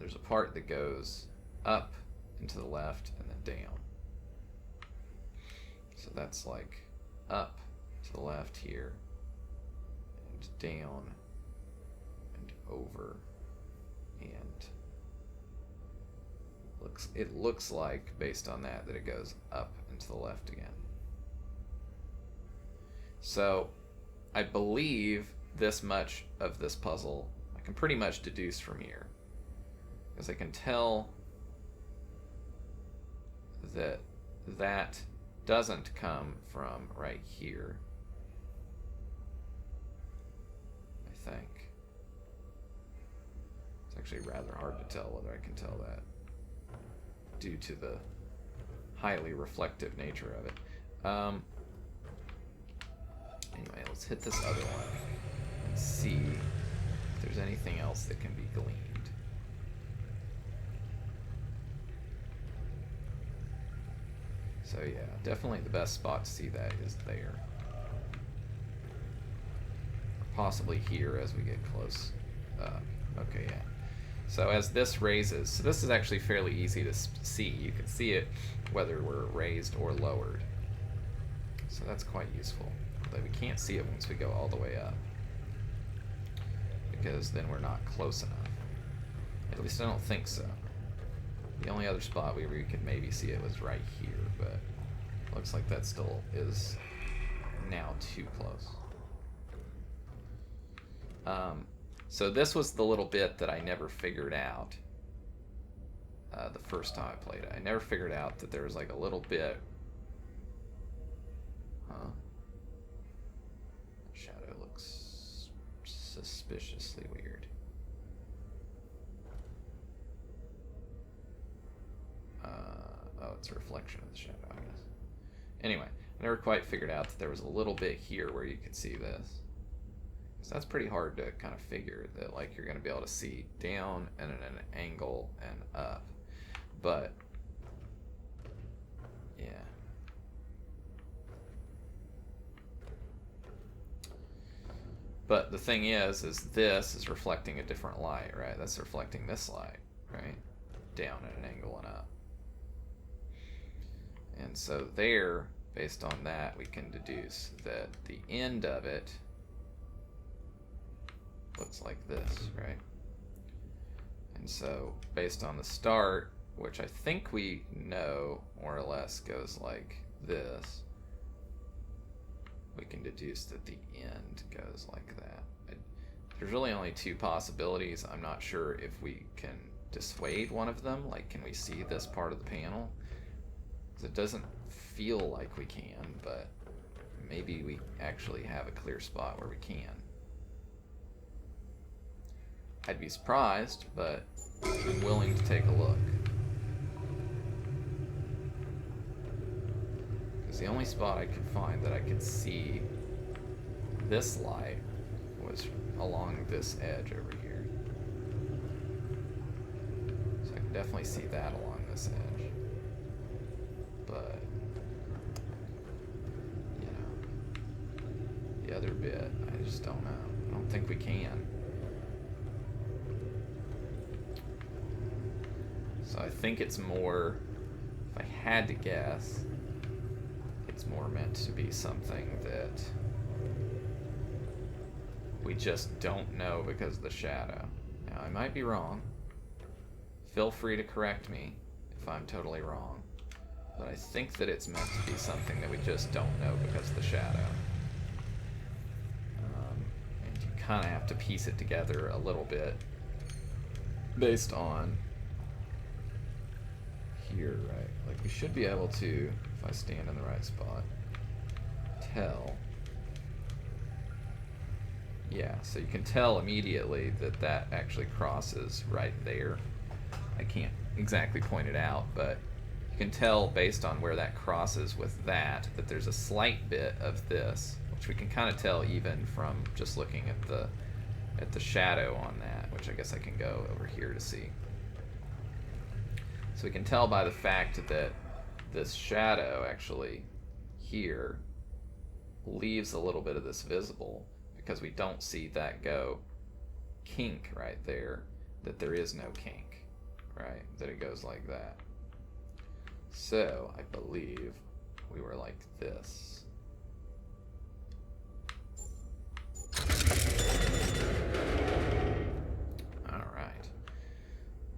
there's a part that goes up and to the left and then down. So that's like up to the left here and down and over, and it looks like, based on that it goes up and to the left again. So I believe this much of this puzzle I can pretty much deduce from here, because I can tell that that doesn't come from right here, I think. It's actually rather hard to tell whether I can tell that, due to the highly reflective nature of it. Anyway, let's hit this other one and see if there's anything else that can be gleaned. So yeah, definitely the best spot to see that is there. Possibly here as we get close up. Okay, yeah. So as this raises, so this is actually fairly easy to see. You can see it whether we're raised or lowered. So that's quite useful. But we can't see it once we go all the way up, because then we're not close enough. At least I don't think so. The only other spot where we could maybe see it was right here, but Looks like that still is now too close. So this was the little bit that I never figured out the first time I played it. I never figured out that there was like a little bit. Huh? Shadow looks suspiciously weird. Oh, it's a reflection of the shadow, I guess. Anyway, I never quite figured out that there was a little bit here where you could see this. So that's pretty hard to kind of figure, that like you're going to be able to see down and at an angle and up. But yeah. But the thing is this is reflecting a different light, right? That's reflecting this light, right? Down at an angle and up. And so there, based on that, we can deduce that the end of it looks like this, right? And so based on the start, which I think we know more or less goes like this, we can deduce that the end goes like that. There's really only two possibilities. I'm not sure if we can dissuade one of them, like can we see this part of the panel? Because it doesn't feel like we can, but maybe we actually have a clear spot where we can. I'd be surprised, but I'm willing to take a look. Because the only spot I could find that I could see this light was along this edge over here. So I can definitely see that along this edge. But, you know, the other bit, I just don't know. I don't think we can. So I think it's more, if I had to guess, it's more meant to be something that we just don't know because of the shadow. Now, I might be wrong. Feel free to correct me if I'm totally wrong. But I think that it's meant to be something that we just don't know because of the shadow. And you kind of have to piece it together a little bit based on here, right? Like we should be able to, if I stand in the right spot, tell. Yeah, so you can tell immediately that that actually crosses right there. I can't exactly point it out, but you can tell based on where that crosses with that there's a slight bit of this, which we can kind of tell even from just looking at the shadow on that, which I guess I can go over here to see. So we can tell by the fact that this shadow actually here leaves a little bit of this visible, because we don't see that go kink right there, that there is no kink, right? That it goes like that. So I believe we were like this. All right.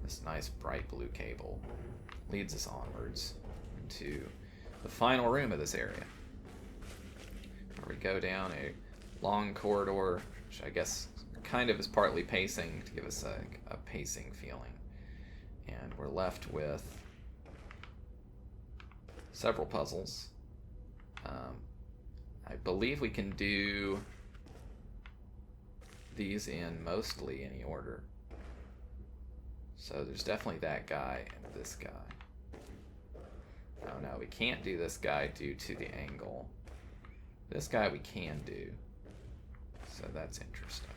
This nice bright blue cable leads us onwards into the final room of this area, where we go down a long corridor, which I guess kind of is partly pacing to give us a pacing feeling. And we're left with several puzzles. I believe we can do these in mostly any order. So there's definitely that guy and this guy. Oh no, we can't do this guy due to the angle. This guy we can do. So that's interesting.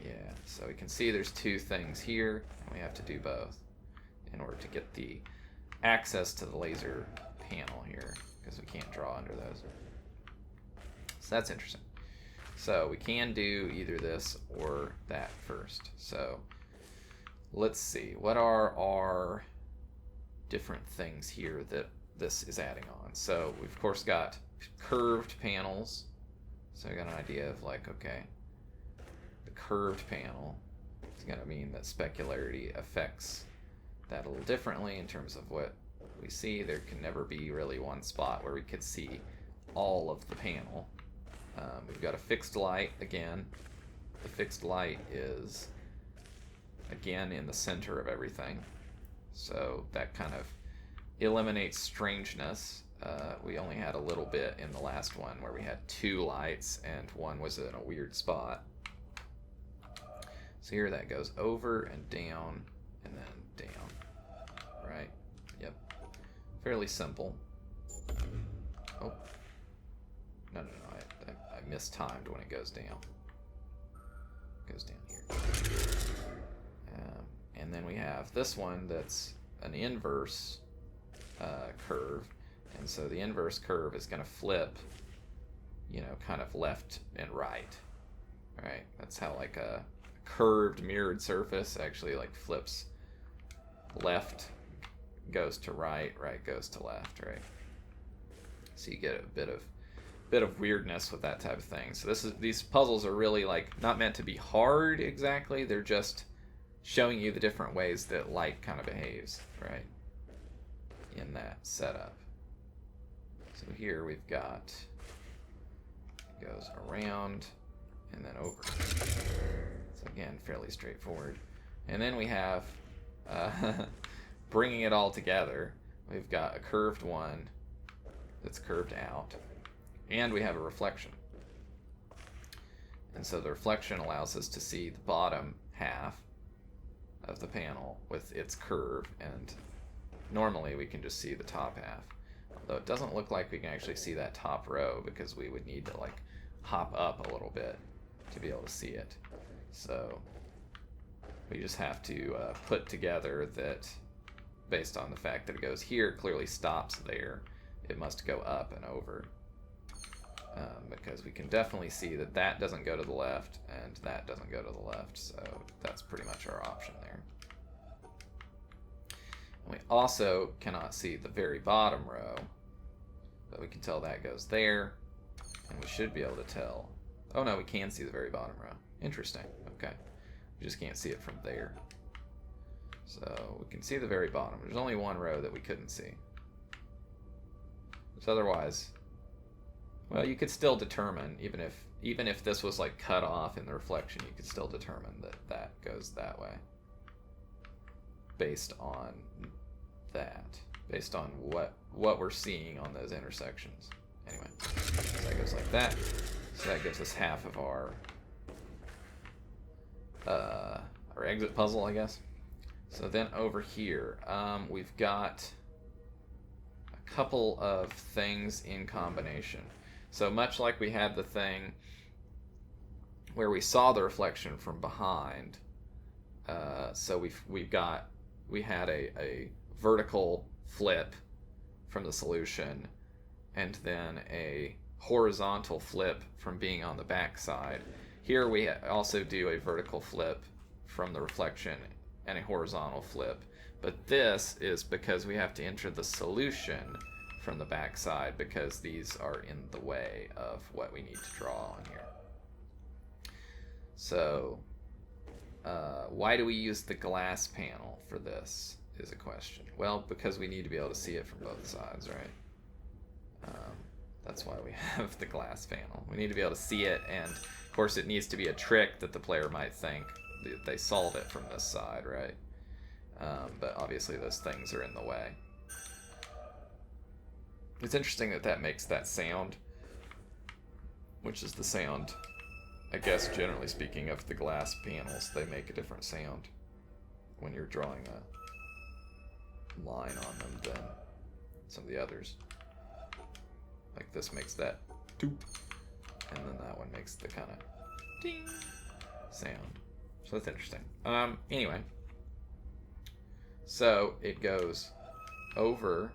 Yeah, so we can see there's two things here, and we have to do both in order to get the access to the laser panel here, because we can't draw under those. So that's interesting. So we can do either this or that first. So let's see, what are our different things here that this is adding on? So we've of course got curved panels. So I got an idea of like, okay, the curved panel is going to mean that specularity affects that a little differently in terms of what we see. There can never be really one spot where we could see all of the panel. We've got a fixed light again. The fixed light is again in the center of everything, so that kind of eliminates strangeness. We only had a little bit in the last one where we had two lights and one was in a weird spot. So here that goes over and down and then down, right? Yep, fairly simple. Oh, no, I mistimed when it goes down. It goes down here. And then we have this one that's an inverse curve. And so the inverse curve is going to flip, you know, kind of left and right. Right? That's how like a curved mirrored surface actually like flips. Left goes to right, right goes to left, right? So you get a bit of weirdness with that type of thing. So these puzzles are really like not meant to be hard exactly. They're just showing you the different ways that light kind of behaves, right? In that setup. So here we've got, it goes around and then over. So again, fairly straightforward. And then we have, bringing it all together, we've got a curved one that's curved out, and we have a reflection. And so the reflection allows us to see the bottom half of the panel with its curve, and normally we can just see the top half. Although it doesn't look like we can actually see that top row because we would need to like hop up a little bit to be able to see it. So we just have to put together that based on the fact that it goes here, it clearly stops there. It must go up and over. Because we can definitely see that that doesn't go to the left and that doesn't go to the left. So that's pretty much our option there. And we also cannot see the very bottom row, but we can tell that goes there, and we should be able to tell. Oh no, we can see the very bottom row. Interesting. Okay. We just can't see it from there. So we can see the very bottom. There's only one row that we couldn't see. So otherwise, well, you could still determine, even if this was like cut off in the reflection, you could still determine that that goes that way. Based on that. Based on what we're seeing on those intersections. Anyway, so that goes like that. So that gives us half of our exit puzzle, I guess. So then over here, we've got a couple of things in combination. So much like we had the thing where we saw the reflection from behind, so we had a vertical flip from the solution, and then a horizontal flip from being on the back side. Here we also do a vertical flip from the reflection and a horizontal flip, but this is because we have to enter the solution from the back side because these are in the way of what we need to draw on here. So why do we use the glass panel for this is a question. Well, because we need to be able to see it from both sides, right? That's why we have the glass panel. We need to be able to see it, and of course it needs to be a trick that the player might think that they solve it from this side, right? But obviously those things are in the way. It's interesting that makes that sound, which is the sound, I guess generally speaking, of the glass panels. They make a different sound when you're drawing a line on them than some of the others. Like this makes that doop, and then that one makes the kind of ding sound. So that's interesting. Anyway, so it goes over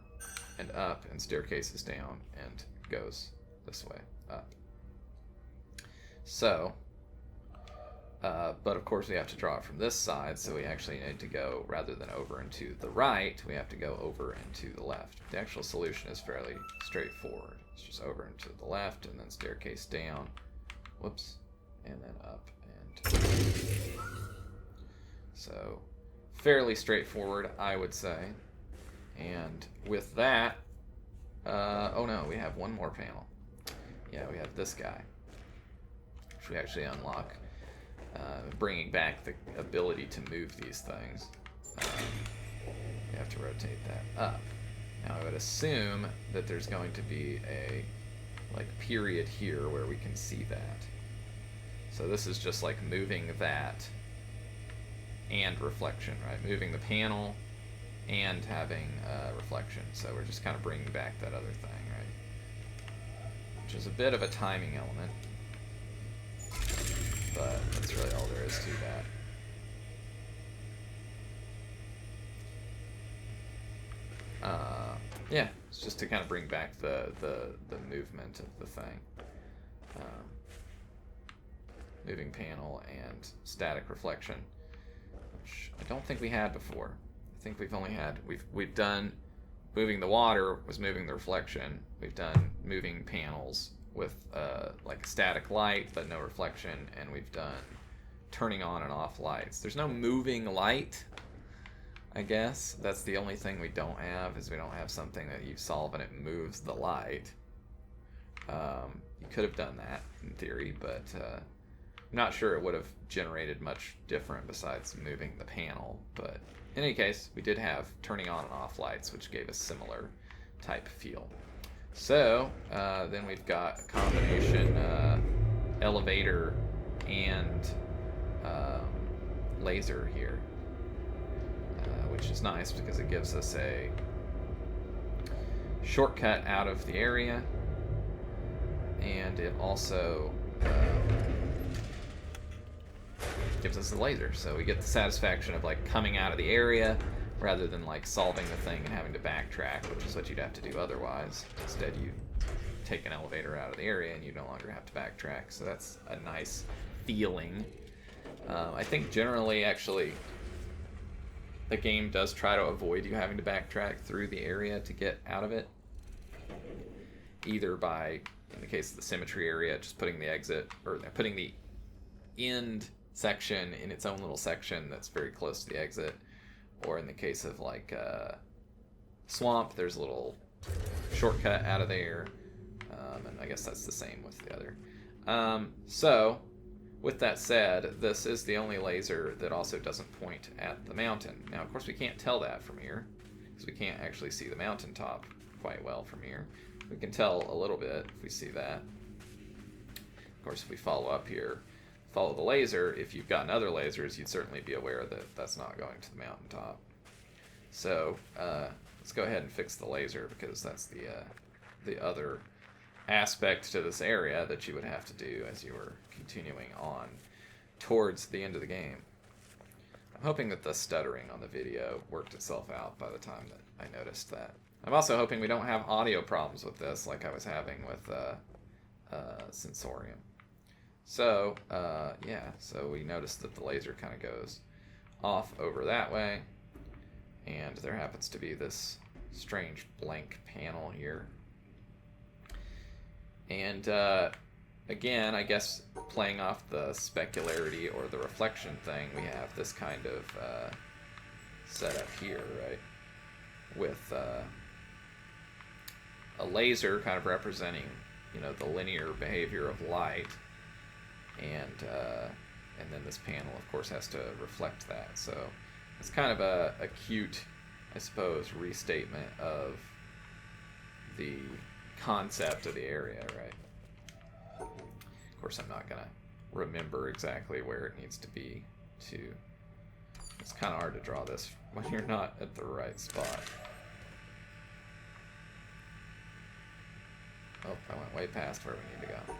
and up and staircases down and goes this way up. So, but of course we have to draw it from this side, so we actually need to go, rather than over and to the right, we have to go over and to the left. The actual solution is fairly straightforward. It's just over and to the left, and then staircase down, whoops, and then up and so fairly straightforward, I would say. And with that, oh no, we have one more panel. Yeah, we have this guy, which we actually unlock, bringing back the ability to move these things. We have to rotate that up. Now I would assume that there's going to be a period here where we can see that. So this is just like moving that and reflection, right? Moving the panel and having reflection. So we're just kind of bringing back that other thing, right? Which is a bit of a timing element, but that's really all there is to that. Yeah, it's just to kind of bring back the movement of the thing. Moving panel and static reflection, which I don't think we had before. I think we've only had, we've done moving the water was moving the reflection. We've done moving panels with like a static light but no reflection, and we've done turning on and off lights. There's no moving light, I guess. That's the only thing we don't have, is we don't have something that you solve and it moves the light. You could have done that in theory, but I'm not sure it would have generated much different besides moving the panel. But in any case, we did have turning on and off lights, which gave a similar type feel. So then we've got a combination elevator and laser here, which is nice because it gives us a shortcut out of the area, and it also gives us the laser, so we get the satisfaction of like coming out of the area rather than like solving the thing and having to backtrack, which is what you'd have to do otherwise. Instead, you take an elevator out of the area and you no longer have to backtrack, so that's a nice feeling. I think generally, actually, the game does try to avoid you having to backtrack through the area to get out of it, either by, in the case of the symmetry area, just putting the exit, or putting the end section in its own little section that's very close to the exit, or in the case of like swamp, there's a little shortcut out of there, and I guess that's the same with the other. So with that said, this is the only laser that also doesn't point at the mountain. Now of course we can't tell that from here, because we can't actually see the mountaintop quite well from here. We can tell a little bit if we see that. Of course, if we follow up here, follow the laser, if you've gotten other lasers, you'd certainly be aware that that's not going to the mountaintop. So let's go ahead and fix the laser, because that's the other aspect to this area that you would have to do as you were continuing on towards the end of the game. I'm hoping that the stuttering on the video worked itself out by the time that I noticed that. I'm also hoping we don't have audio problems with this like I was having with Sensorium. So, yeah, so we noticed that the laser kind of goes off over that way, and there happens to be this strange blank panel here. And again, I guess playing off the specularity or the reflection thing, we have this kind of setup here, right? With a laser kind of representing, you know, the linear behavior of light, and then this panel, of course, has to reflect that. So it's kind of a cute, I suppose, restatement of the concept of the area, right? Of course, I'm not gonna remember exactly where it needs to be to. It's kind of hard to draw this when you're not at the right spot. Oh, I went way past where we need to go.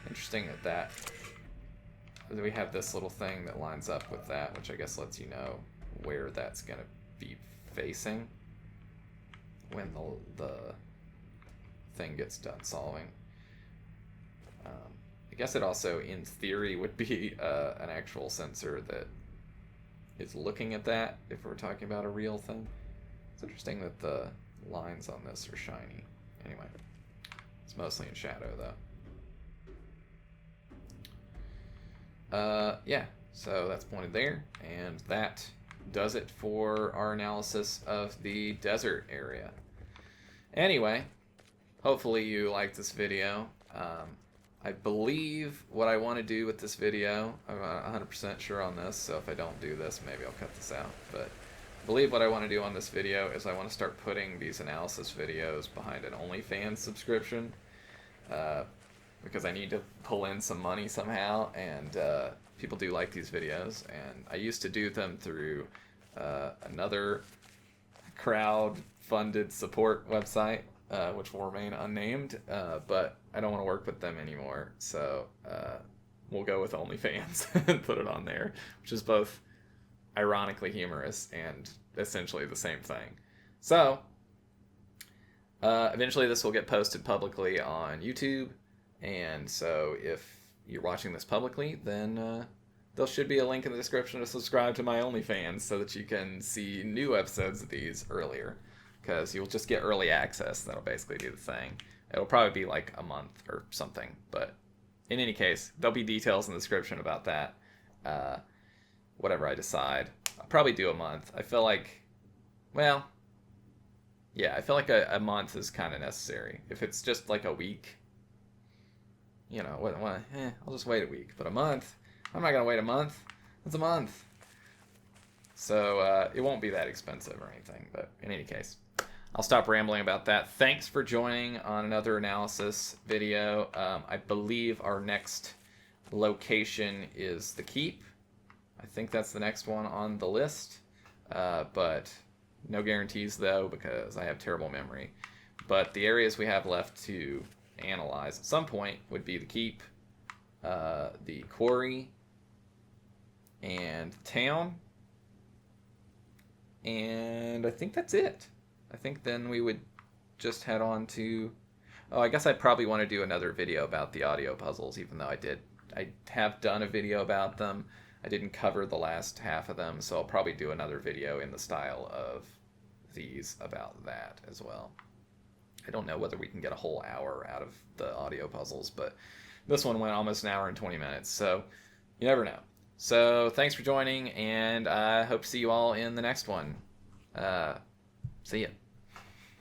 Interesting that we have this little thing that lines up with that, which I guess lets you know where that's going to be facing when the thing gets done solving. I guess it also, in theory, would be an actual sensor that is looking at that if we're talking about a real thing. It's interesting that the lines on this are shiny. Anyway, it's mostly in shadow, though. yeah, so that's pointed there, and that does it for our analysis of the desert area. Anyway, hopefully you liked this video. I believe what I want to do with this video, I'm not 100% sure on this, so if I don't do this, maybe I'll cut this out. But I believe what I want to do on this video is I want to start putting these analysis videos behind an OnlyFans subscription, because I need to pull in some money somehow, and people do like these videos. And I used to do them through another crowd-funded support website, which will remain unnamed, but I don't want to work with them anymore, so we'll go with OnlyFans and put it on there, which is both ironically humorous and essentially the same thing. So eventually this will get posted publicly on YouTube, and so if you're watching this publicly, then there should be a link in the description to subscribe to my OnlyFans so that you can see new episodes of these earlier, because you'll just get early access. That'll basically be the thing. It'll probably be like a month or something, but in any case, there'll be details in the description about that. Whatever I decide, I'll probably do a month. I feel like, well, yeah, I feel like a month is kind of necessary. If it's just like a week, you know, I'll just wait a week. But a month, I'm not gonna wait a month. It's a month. So it won't be that expensive or anything, but in any case, I'll stop rambling about that. Thanks for joining on another analysis video. I believe our next location is the Keep. I think that's the next one on the list, but no guarantees though, because I have terrible memory. But the areas we have left to analyze at some point would be the Keep, the Quarry, and Town. And I think that's it. I think then we would just head on to... Oh, I guess I probably want to do another video about the audio puzzles, even though I have done a video about them. I didn't cover the last half of them, so I'll probably do another video in the style of these about that as well. I don't know whether we can get a whole hour out of the audio puzzles, but this one went almost an hour and 20 minutes, so you never know. So thanks for joining, and I hope to see you all in the next one. See ya.